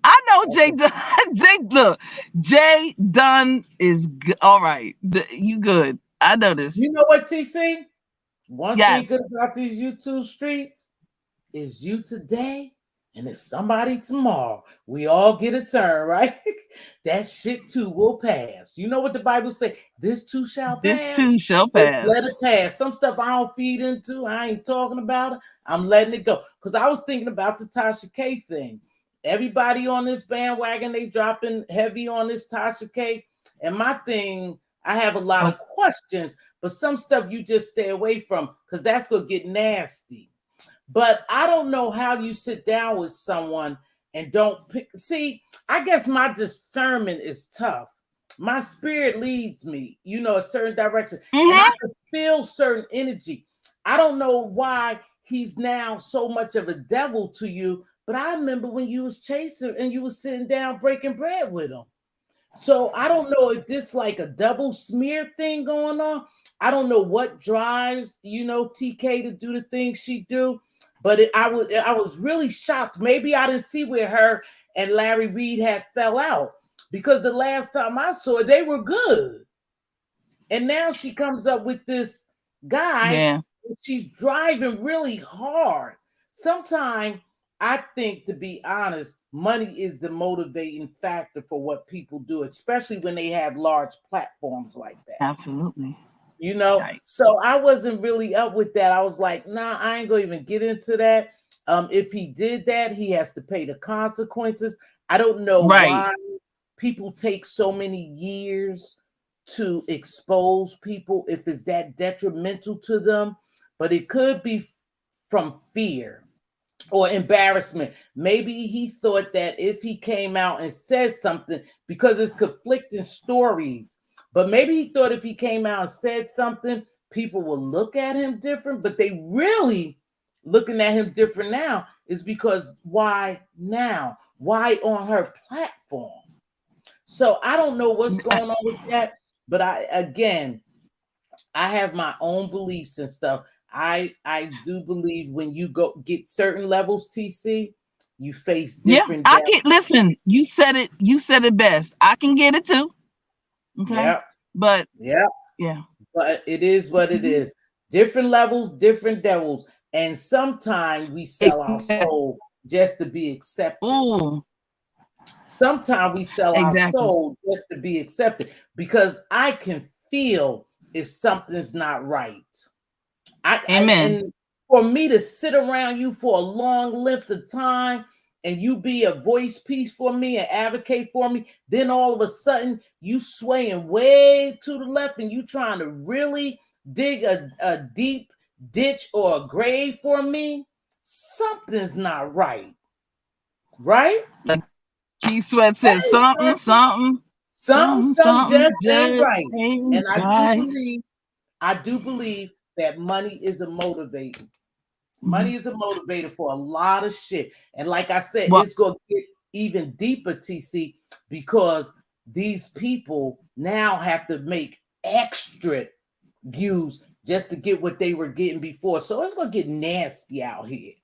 I know Jay Okay. Dunn. Jay, look, Jay Dunn is all right. You good. I know this. You know what, TC? One thing Yes. good about these YouTube streets is you today and it's somebody tomorrow. We all get a turn, right? That shit too will pass. You know what the Bible say? This too shall This pass. too shall Just pass. let it pass. Some stuff I don't feed into. I ain't talking about it. I'm letting it go. Because I was thinking about the Tasha K thing. Everybody on this bandwagon, they dropping heavy on this Tasha K. And my thing, I have a lot Oh, of questions, but some stuff you just stay away from because that's gonna get nasty. But I don't know how you sit down with someone and don't pick. See, I guess my discernment is tough. My spirit leads me, a certain direction, and I mm-hmm. can feel certain energy. I don't know why he's now so much of a devil to you, but I remember when you was chasing and you was sitting down breaking bread with him. So I don't know if this like a double smear thing going on. I don't know what drives TK to do the things she do, but I was really shocked. Maybe I didn't see where her and Larry Reed had fell out because the last time I saw it, they were good, and now she comes up with this guy. Yeah, She's driving really hard. Sometimes I think, to be honest, money is the motivating factor for what people do, especially when they have large platforms like that. absolutely. Right. So I wasn't really up with that. I was like, nah, I ain't gonna even get into that. If he did that, he has to pay the consequences. I don't know Right. why people take so many years to expose people if it's that detrimental to them, but it could be from fear or embarrassment. Maybe he thought that if he came out and said something, because it's conflicting stories, but maybe he thought if he came out and said something, people will look at him different, but they really looking at him different now is because why now? Why on her platform? So I don't know what's going on with that, but I have my own beliefs and stuff. I do believe when you go get certain levels, TC, you face Yeah, different I depths. can listen. You said it. You said it best. I can get it too. Okay, Yeah, but yeah. yeah. But it is what it Mhm. is. Different levels, different devils. And sometimes we sell our Exactly. soul just to be accepted. Ooh, Sometimes we sell our exactly. soul just to be accepted because I can feel if something's not right. Amen. And for me to sit around you for a long length of time and you be a voice piece for me and advocate for me, then all of a sudden you swaying way to the left and you trying to really dig a deep ditch or a grave for me, something's not right. Right? Like Key Sweat says, Hey, something, Sassy. something, something, Some something just ain't just right. ain't And right. I do believe that money is a motivator. Mhm. Money is a motivator for a lot of shit. And like I said, Well, it's going to get even deeper, TC, because these people now have to make extra views just to get what they were getting before. So it's going to get nasty out here.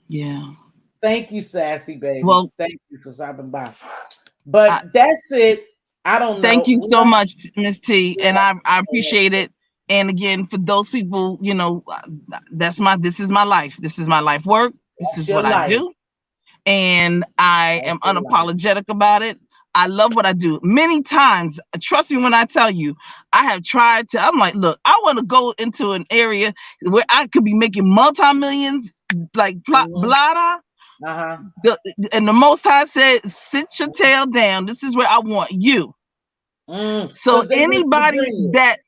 yeah. Thank you, Sassy Baby. Well, Thank you for stopping by. I, But that's it. I don't thank know. you so much, Miss T, and I Yeah, appreciate it. And again, for those people, this is my life. This is my life work. This that's is your what I life. do, and I That's am your life. unapologetic about it. I love what I do. Many times, trust me when I tell you, I have tried to. I'm like, look, I want to go into an area where I could be making multi-millions, like blada. Uh-huh. And the Most High said, sit your tail down. This is where I want you. So Because they want you to anybody bring it. that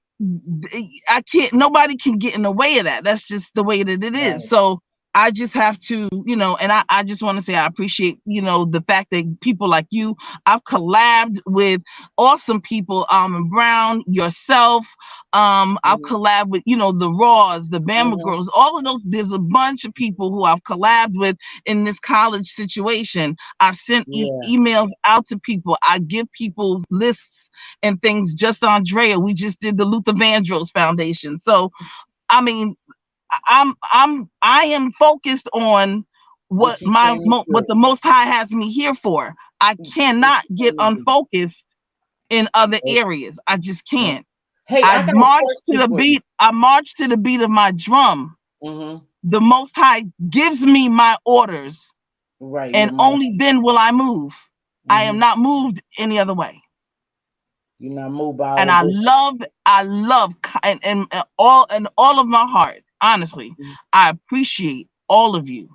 I can't, nobody can get in the way of that. That's just the way that it is. Right. So I just have to, and I just want to say I appreciate, the fact that people like you, I've collabed with awesome people, Brown, yourself, I've collabed with, the Raws, the Bama Girls, all of those. There's a bunch of people who I've collabed with in this college situation. I've sent emails out to people. I give people lists and things. Just Andrea, we just did the Luther Vandross Foundation. So, I mean, I am focused on what the Most High has me here for. I cannot get unfocused in other areas. I just can't. Hey, I march to the beat. I march to the beat of my drum. The Most High gives me my orders, and only then will I move. I am not moved any other way. You're not moved by. And I love, and all of my heart. Honestly, I appreciate all of you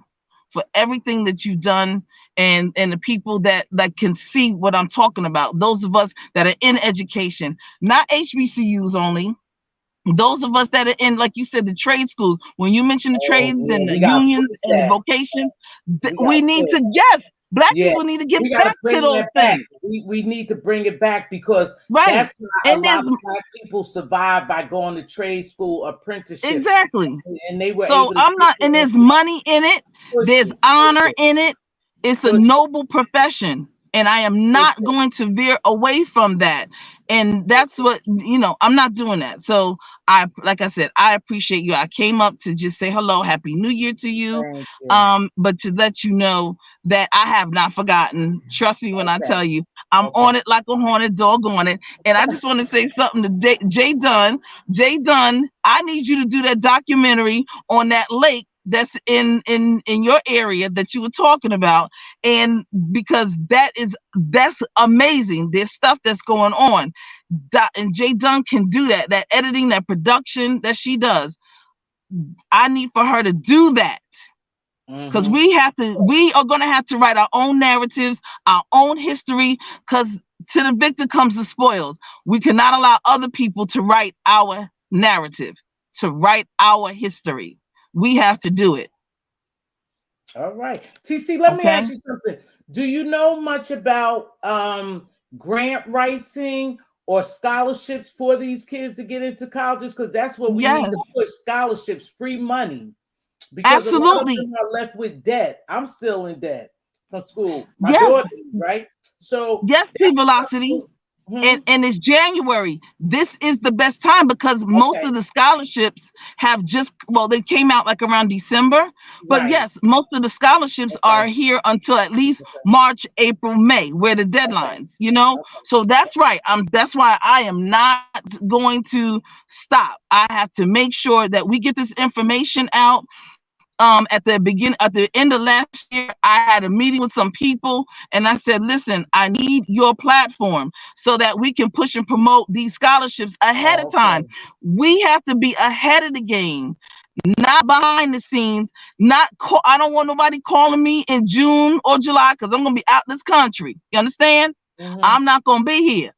for everything that you've done, and the people that can see what I'm talking about. Those of us that are in education, not HBCUs only. Those of us that are in, like you said, the trade schools. When you mentioned the trades and the unions and the vocations, we need to, Black people need to get back to those things. We need to bring it back, because that's how a lot of Black people survive, by going to trade school, apprenticeship. Exactly. And they were so I'm not, and there's money in it. There's honor in it. It's a noble profession. And I am not going to veer away from that. And that's what, I'm not doing that. So like I said, I appreciate you. I came up to just say hello, Happy New Year to you. But to let you know that I have not forgotten. Trust me when I tell you, I'm on it like a horned dog on it. And I just want to say something to Jay Dunn. Jay Dunn, I need you to do that documentary on that lake that's in your area that you were talking about, and because that's amazing. There's stuff that's going on, and Jay Dunn can do that editing, that production that she does. I need for her to do that, because we are going to have to write our own narratives, our own history, because to the victor comes the spoils. We cannot allow other people to write our narrative, to write our history. We have to do it. All right. TC, let me ask you something. Do you know much about grant writing or scholarships for these kids to get into colleges? Because that's what we need to push: scholarships, free money. Because absolutely, a lot of them are left with debt. I'm still in debt from school. My daughter, right? So Mz.Teavalocity. And it's January. This is the best time, because most of the scholarships have they came out like around December. But yes, most of the scholarships are here until at least March, April, May, where the deadlines, So that's right. That's why I am not going to stop. I have to make sure that we get this information out. At the end of last year, I had a meeting with some people, and I said, listen, I need your platform so that we can push and promote these scholarships ahead of time. We have to be ahead of the game, not behind the scenes. I don't want nobody calling me in June or July, because I'm going to be out this country. You understand? I'm not going to be here.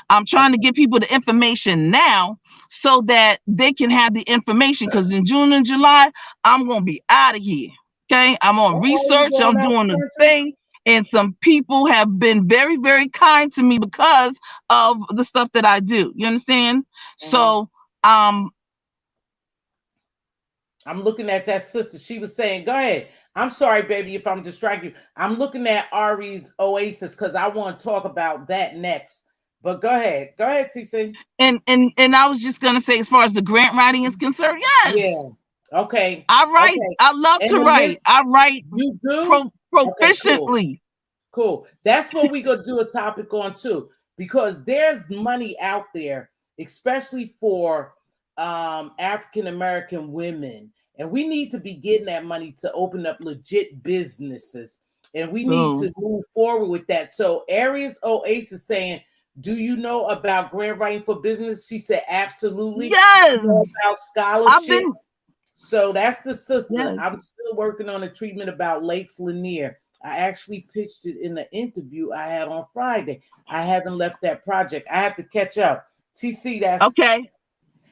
I'm trying to give people the information now, so that they can have the information, because in June and July, I'm going to be out of here. Okay. I'm on research. I'm doing a thing. And some people have been very, very kind to me because of the stuff that I do. You understand? So, I'm looking at that sister. She was saying, go ahead. I'm sorry, baby, if I'm distracting you. I'm looking at Ari's Oasis, because I want to talk about that next. But go ahead, TC. And I was just gonna say, as far as the grant writing is concerned, yes. Yeah. Okay. I write. Okay. I love to write. I write. You do proficiently. Okay, cool. That's what we gonna do a topic on too, because there's money out there, especially for African American women, and we need to be getting that money to open up legit businesses and we need Boom. to move forward with that. So Aries Oasis saying, do you know about grant writing for business? She said, absolutely. You know Yes. about I've scholarship. been, So that's the sister. yes. I'm still working on a treatment about Lakes Lanier. I actually pitched it in the interview I had on Friday. I haven't left that project. I have to catch up. TC, that's Okay.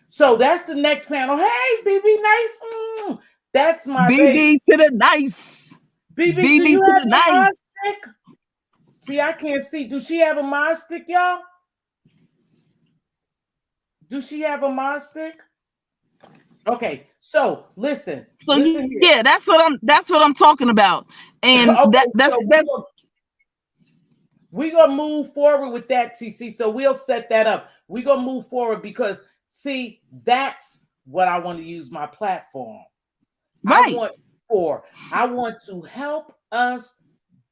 so that's the next panel. Hey, BB, nice. That's my baby. BB to the nice. BB, do BB you to have the your mod nice. stick? See, I can't see. Do she have a mod stick, y'all? Do she have a mod stick? Okay, so listen So here. yeah, that's what I'm talking about. And Okay, that's so we're gonna move forward with that, TC. So we'll set that up. We're gonna move forward because see, that's what I want to use my platform. right. I want to help us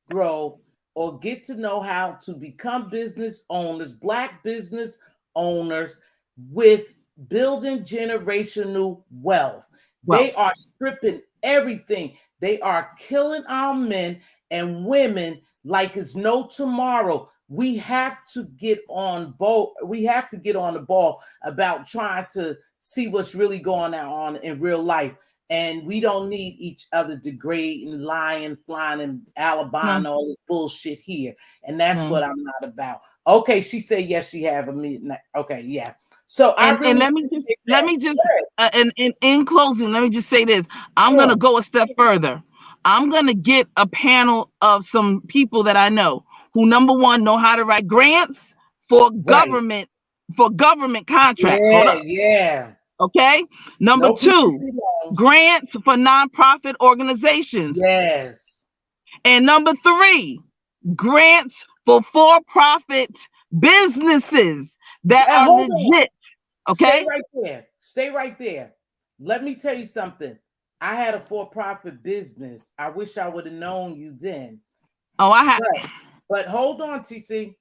grow or get to know how to become business owners, Black business owners with building generational wealth. Well, They are stripping everything. They are killing our men and women like it's no tomorrow. We have to get on board. We have to get on the ball about trying to see what's really going on in real life. And we don't need each other degrading, lying, flying, and Alabama, all this bullshit here. And that's what I'm not about. Okay, she said yes, she have a midnight. Okay, yeah. So and let me just and in closing, let me just say this. I'm gonna go a step further. I'm gonna get a panel of some people that I know who, number one, know how to write grants for government contracts. Hold up. Yeah. Okay. Number two, grants for nonprofit organizations. Yes. And number three, grants for for-profit businesses that are legit. Okay. Stay right there. Let me tell you something. I had a for-profit business. I wish I would have known you then. Oh, I have. But hold on, TC.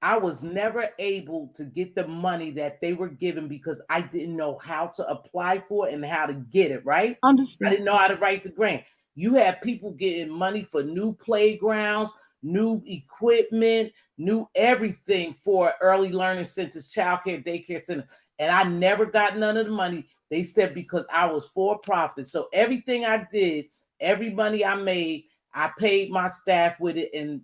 I was never able to get the money that they were giving because I didn't know how to apply for it and how to get it, right? Understood. I didn't know how to write the grant. You have people getting money for new playgrounds, new equipment, new everything for early learning centers, childcare, daycare center. And I never got none of the money. They said because I was for profit. So everything I did, every money I made, I paid my staff with it and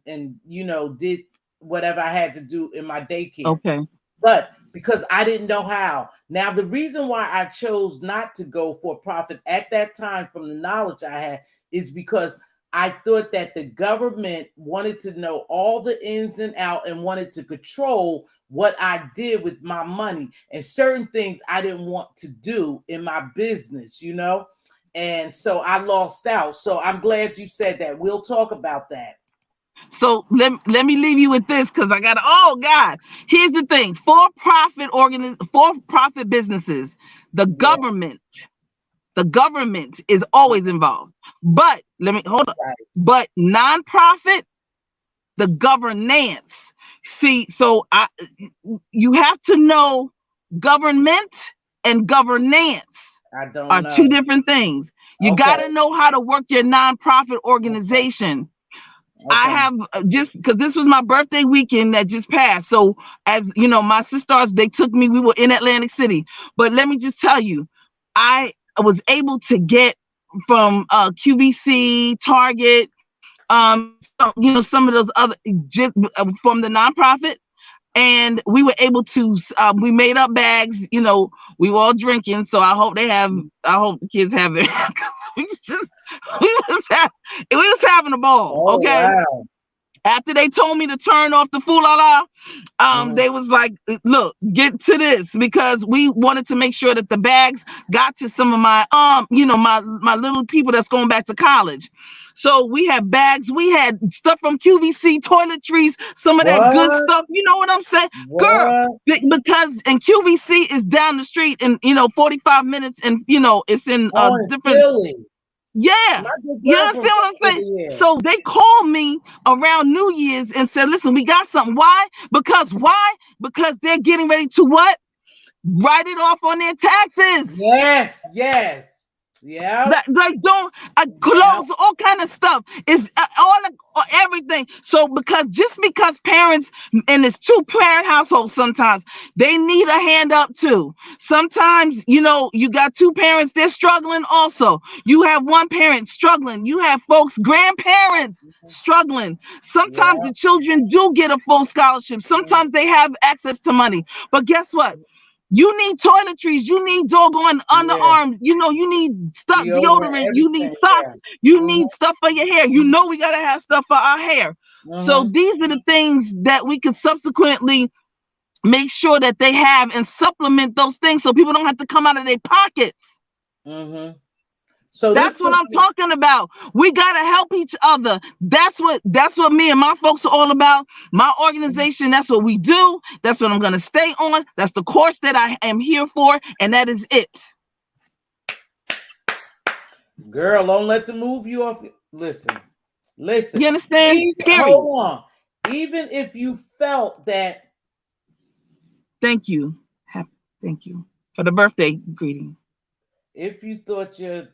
did whatever I had to do in my daycare. Okay. But because I didn't know how. Now, the reason why I chose not to go for profit at that time from the knowledge I had is because I thought that the government wanted to know all the ins and outs and wanted to control what I did with my money and certain things I didn't want to do in my business, and so I lost out. So I'm glad you said that. We'll talk about that. So let me leave you with this because I got to, oh God, here's the thing. For-profit businesses, the government is always involved. But let me hold on. Right. But nonprofit, the governance. See, so you have to know government and governance are two different things. You got to know how to work your nonprofit organization. Okay. I have just because this was my birthday weekend that just passed. So as you know, my sisters, they took me, we were in Atlantic City. But let me just tell you, I was able to get from QVC, Target, some of those other just from the nonprofit. And we were able to, we made up bags, we were all drinking. So I hope the kids have it. Because we was having a ball. Oh, okay. Wow. After they told me to turn off the fool-la-la, they was like, look, get to this, because we wanted to make sure that the bags got to some of my, my little people that's going back to college. So we had bags, we had stuff from QVC, toiletries, some of that good stuff. You know what I'm saying? Girl, because and QVC is down the street in, 45 minutes and, it's in different. Philly. Yeah, you understand what I'm saying? Yeah. So they called me around New Year's and said, listen, we got something. Why? Because they're getting ready to what? Write it off on their taxes. Yes. Yeah. Like don't Yeah. clothes, all kind of stuff is everything. So just because parents, and it's two-parent households, sometimes they need a hand up too. Sometimes you got two parents, they're struggling also. You have one parent struggling. You have folks, grandparents struggling. Sometimes Yeah. the children do get a full scholarship. Sometimes they have access to money. But guess what? You need toiletries. You need doggone Yeah. underarms. You need stuff, Deodorant, deodorant. You need everything. socks. Yeah. You Mm-hmm. need stuff for your hair. We gotta have stuff for our hair. So Mm-hmm. these are the things that we can subsequently make sure that they have and supplement those things, so people don't have to come out of their pockets. Mm-hmm. So That's this what I'm sister, talking about. We gotta help each other. That's what me and my folks are all about. My organization, that's what we do. That's what I'm gonna stay on. That's the course that I am here for, and that is it. girl, don't let them move you off. Listen, listen. You understand? Period. Hold on. Even if you felt that, Thank you. Thank you for the birthday greetings. if you thought your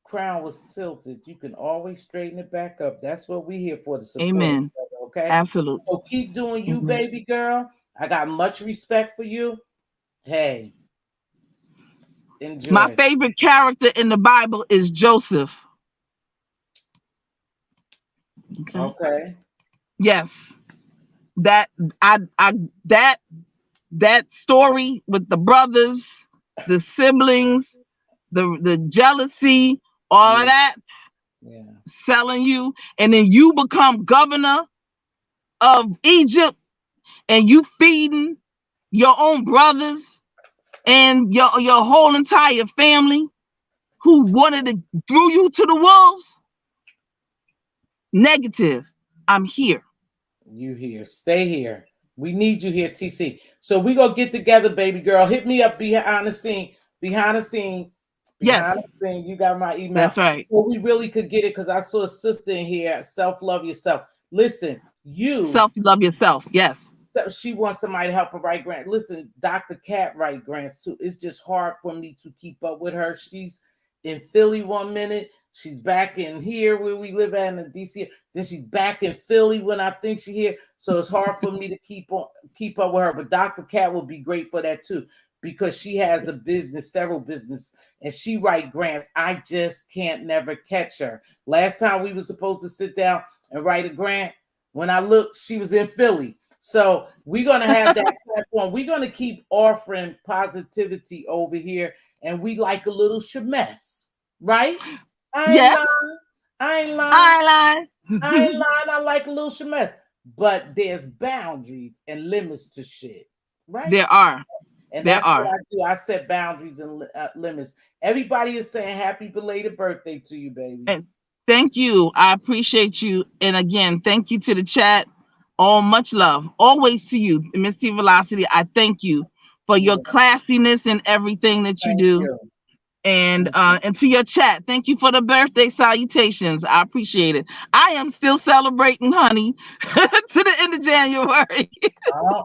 crown was tilted, you can always straighten it back up. That's what we here for, to support each Amen. other, okay? Absolutely. So keep doing you, Mhm. baby girl. I got much respect for you. Hey, My enjoy. favorite character in the Bible is Joseph. Okay. Okay. Yes. That I that story with the brothers, the siblings, the jealousy, all of Yeah. that Yeah. selling you, and then you become governor of Egypt, and you feeding your own brothers and your whole entire family who wanted to throw you to the wolves. Negative. I'm here. You here. Stay here. We need you here, TC. So we gonna get together, baby girl. Hit me up behind the scene. Behind the scene. Behind Yes, the scene. You got my email. that's right. So we really could get it, because I saw a sister in here. Self-love yourself. Listen, you, Self love yourself. Yes. so she wants somebody to help her write grants. Listen, Dr. Cat write grants too. It's just hard for me to keep up with her. She's in Philly one minute. She's back in here where we live at in the DC. Then she's back in Philly when I think she's here. So it's hard for me to keep up with her. But Dr. Cat will be great for that too, because she has a business, several business, and she write grants. I just can't never catch her. Last time we were supposed to sit down and write a grant, when I looked, she was in Philly. So we're gonna have that platform. We're gonna keep offering positivity over here, and we like a little shamess, right? I ain't Yes. lying. I ain't lying. I I ain't lie. lying. I like a little shamess, but there's boundaries and limits to shit, right? There are. And There that's what are. I do. I set boundaries and limits. Everybody is saying happy belated birthday to you, baby. And thank you. I appreciate you. And again, thank you to the chat. All much love. Always to you, Mz.Teavalocity. I thank you for your Yeah, classiness and everything that you thank do. you. And Thank you. and to your chat, thank you for the birthday salutations. I appreciate it. I am still celebrating, honey, to the end of January. Uh,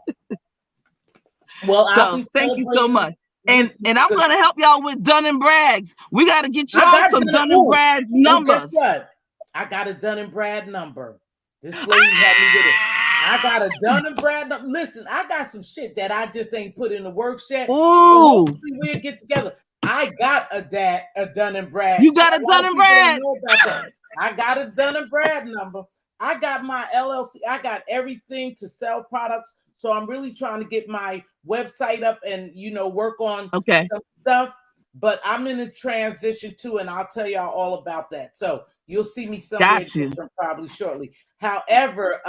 well, I'll So be thank you so celebrating much. And with you and I'm because gonna help y'all with Dun and Brad's. We gotta get I y'all got some done. Dun and Ooh, Brad's and guess numbers. what? I got a Dun and Brad number. This lady helped me with it. I got a Dun and Brad number. Listen, I got some shit that I just ain't put in the works yet. So Ooh, hopefully we'll get together. I got a Dun and Brad. you got a A lot Dun of and people don't Brad. know about that. I got a Dun and Brad number. I got my LLC. I got everything to sell products. So I'm really trying to get my website up and work on Okay, some stuff. But I'm in a transition too, and I'll tell y'all all about that. So you'll see me somewhere got you. different probably shortly. However,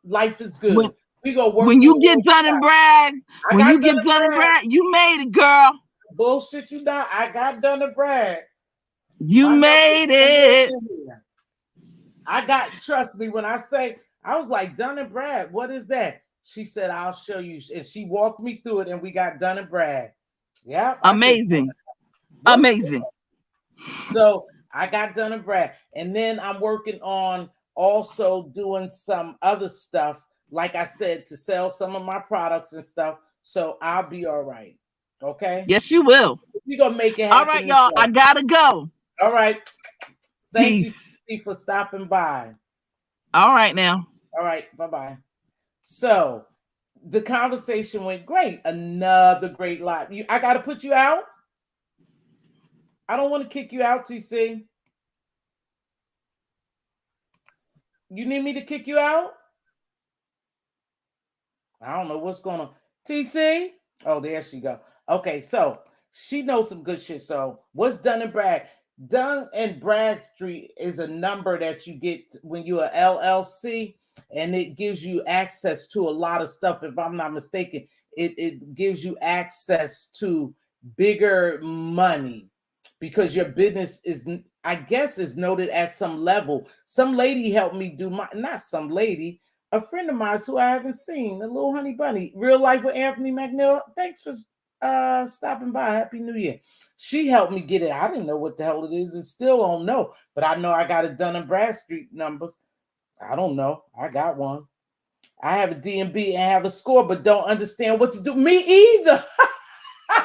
life is When good. We gonna work. when We you gonna get work Dun it and out. Brad, I when you got Dun get and Dun and Brad. Brad, you made it, girl. Bullshit, you not. I got Dun and Brad. You My number made is it. in here. I got. Trust me when I say. I was like Dun and Brad. What is that? She said, "I'll show you," and she walked me through it, and we got Dun and Brad. Yep. I said, Amazing, "What's amazing. So I got Dun and Brad, and then I'm working on also doing some other stuff, like I said, to sell some of my products and stuff. So I'll be all right. Okay, Yes, you will. we gonna make it All happen right, this y'all. I way. gotta go. All right. Thank you, Peace. TC, for stopping by. All right now. All right. Bye-bye. So the conversation went great. Another great live. I got to put you out. I don't want to kick you out, TC. You need me to kick you out? I don't know what's going on. TC? Oh, there she go. Okay, so she knows some good shit. So what's Dun and Brad? Dun and Bradstreet is a number that you get when you're a LLC, and it gives you access to a lot of stuff. If I'm not mistaken, it gives you access to bigger money because your business is, I guess, is noted at some level. Some lady helped me do my, not some lady, a friend of mine who I haven't seen, a little honey bunny, real life with Anthony McNeil. Thanks for stopping by. Happy New Year. She helped me get it. I didn't know what the hell it is and still don't know, but I know I got it done in Bradstreet numbers. I don't know. I got one. I have a DMB and have a score, but don't understand what to do. Me either. That's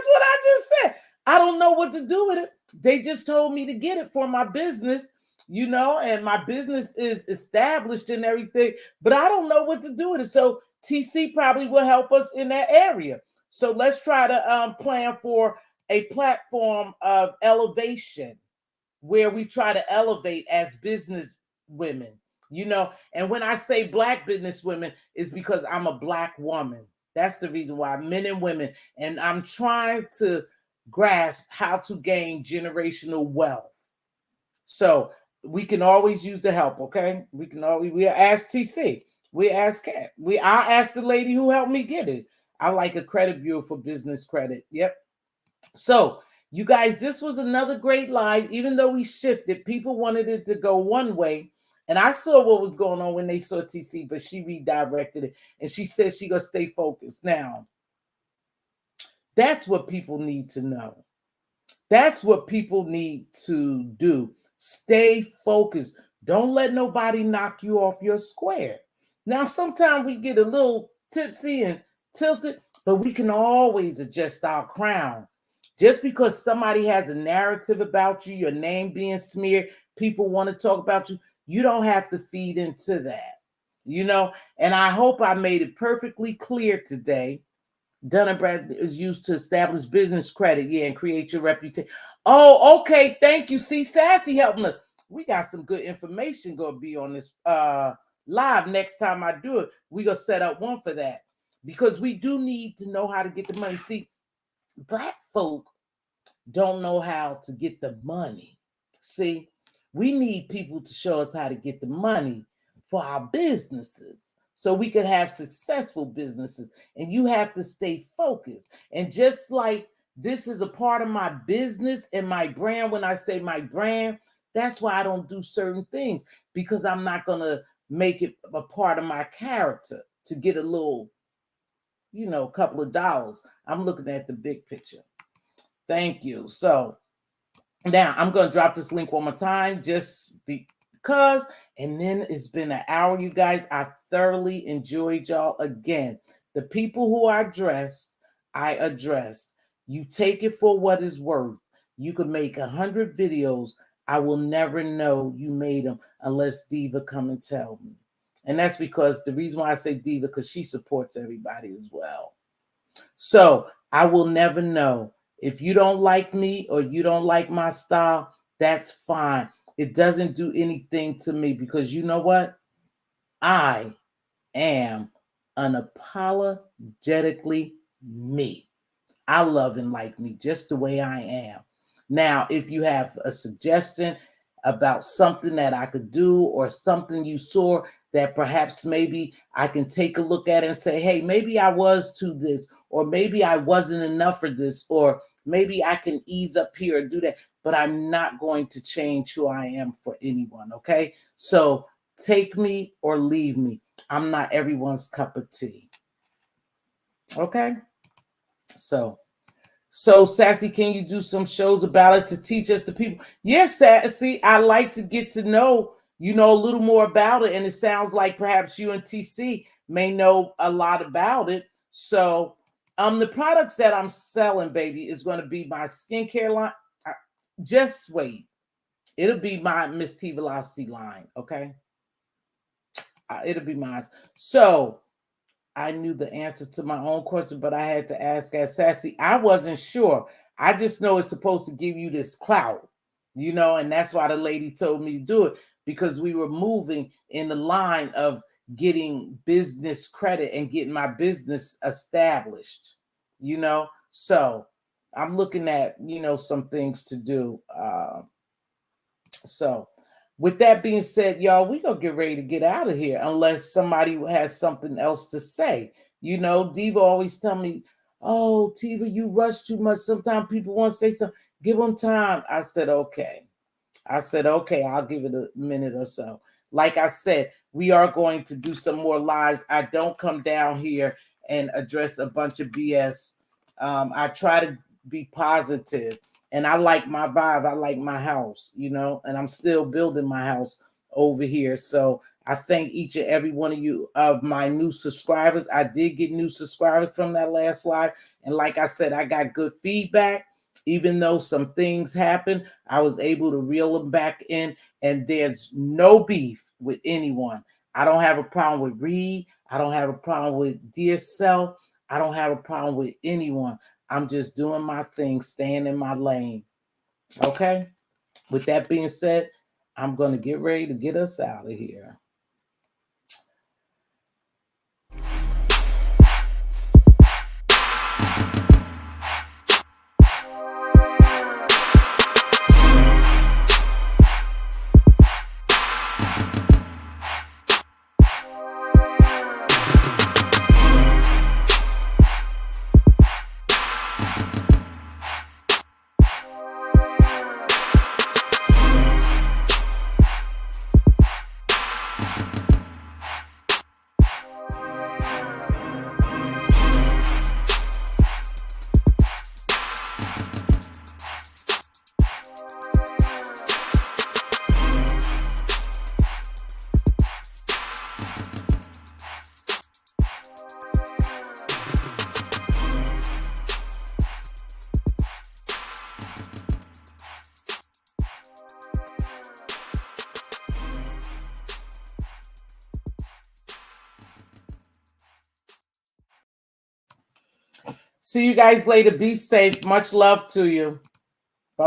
what I just said. I don't know what to do with it. They just told me to get it for my business, and my business is established and everything, but I don't know what to do with it. So TC probably will help us in that area. So let's try to plan for a platform of elevation where we try to elevate as business women, and when I say Black business women, is because I'm a Black woman. That's the reason why, men and women, and I'm trying to grasp how to gain generational wealth. So we can always use the help, okay? We ask TC, we ask Kat, I asked the lady who helped me get it. I like a credit bureau for business credit. Yep. So you guys, this was another great live. Even though we shifted, people wanted it to go one way. And I saw what was going on when they saw TC, but she redirected it. And she said she gonna stay focused. Now, that's what people need to know. That's what people need to do. Stay focused. Don't let nobody knock you off your square. Now, sometimes we get a little tipsy and tilted, but we can always adjust our crown. Just because somebody has a narrative about you, your name being smeared, people want to talk about you, you don't have to feed into that. And I hope I made it perfectly clear today. Dun & Brad is used to establish business credit, and create your reputation. Oh, okay. Thank you. See, Sassy helping us. We got some good information going to be on this live next time I do it. We going to set up one for that because we do need to know how to get the money. See, Black folk don't know how to get the money. See, we need people to show us how to get the money for our businesses so we can have successful businesses. And you have to stay focused. And just like this is a part of my business and my brand, when I say my brand, that's why I don't do certain things, because I'm not going to make it a part of my character to get a little, couple of dollars. I'm looking at the big picture. Thank you. So now I'm going to drop this link one more time just because, and then it's been an hour, you guys. I thoroughly enjoyed y'all again. The people who I addressed. You take it for what it's worth. You could make 100 videos. I will never know you made them unless Diva come and tell me. And that's because the reason why I say Diva, because she supports everybody as well. So I will never know. If you don't like me or you don't like my style, that's fine. It doesn't do anything to me because you know what? I am unapologetically me. I love and like me just the way I am. Now, if you have a suggestion about something that I could do or something you saw that perhaps maybe I can take a look at and say, hey, maybe I was to this, or maybe I wasn't enough for this, or maybe I can ease up here and do that, but I'm not going to change who I am for anyone, okay? So take me or leave me. I'm not everyone's cup of tea, okay? So Sassy, can you do some shows about it to teach us the people? Yes, Sassy, I like to get to know, a little more about it. And it sounds like perhaps you and TC may know a lot about it. So the products that I'm selling, baby, is going to be my skincare line. just wait. It'll be my Mz.Teavalocity line, okay? It'll be mine. So I knew the answer to my own question, but I had to ask as Sassy. I wasn't sure. I just know it's supposed to give you this clout, and that's why the lady told me to do it, because we were moving in the line of getting business credit and getting my business established, So I'm looking at, some things to do. So with that being said, y'all, we gonna get ready to get out of here unless somebody has something else to say. Diva always tell me, "Oh, Tiva, you rush too much. Sometimes people want to say something. Give them time." I said, "Okay." I'll give it a minute or so. Like I said, we are going to do some more lives. I don't come down here and address a bunch of BS. I try to be positive, and I like my vibe. I like my house, and I'm still building my house over here. So I thank each and every one of you of my new subscribers. I did get new subscribers from that last live. And like I said, I got good feedback. Even though some things happened, I was able to reel them back in, and there's no beef with anyone. I don't have a problem with Reed. I don't have a problem with Dear Self. I don't have a problem with anyone. I'm just doing my thing, staying in my lane. Okay? With that being said, I'm going to get ready to get us out of here. See you guys later. Be safe. Much love to you.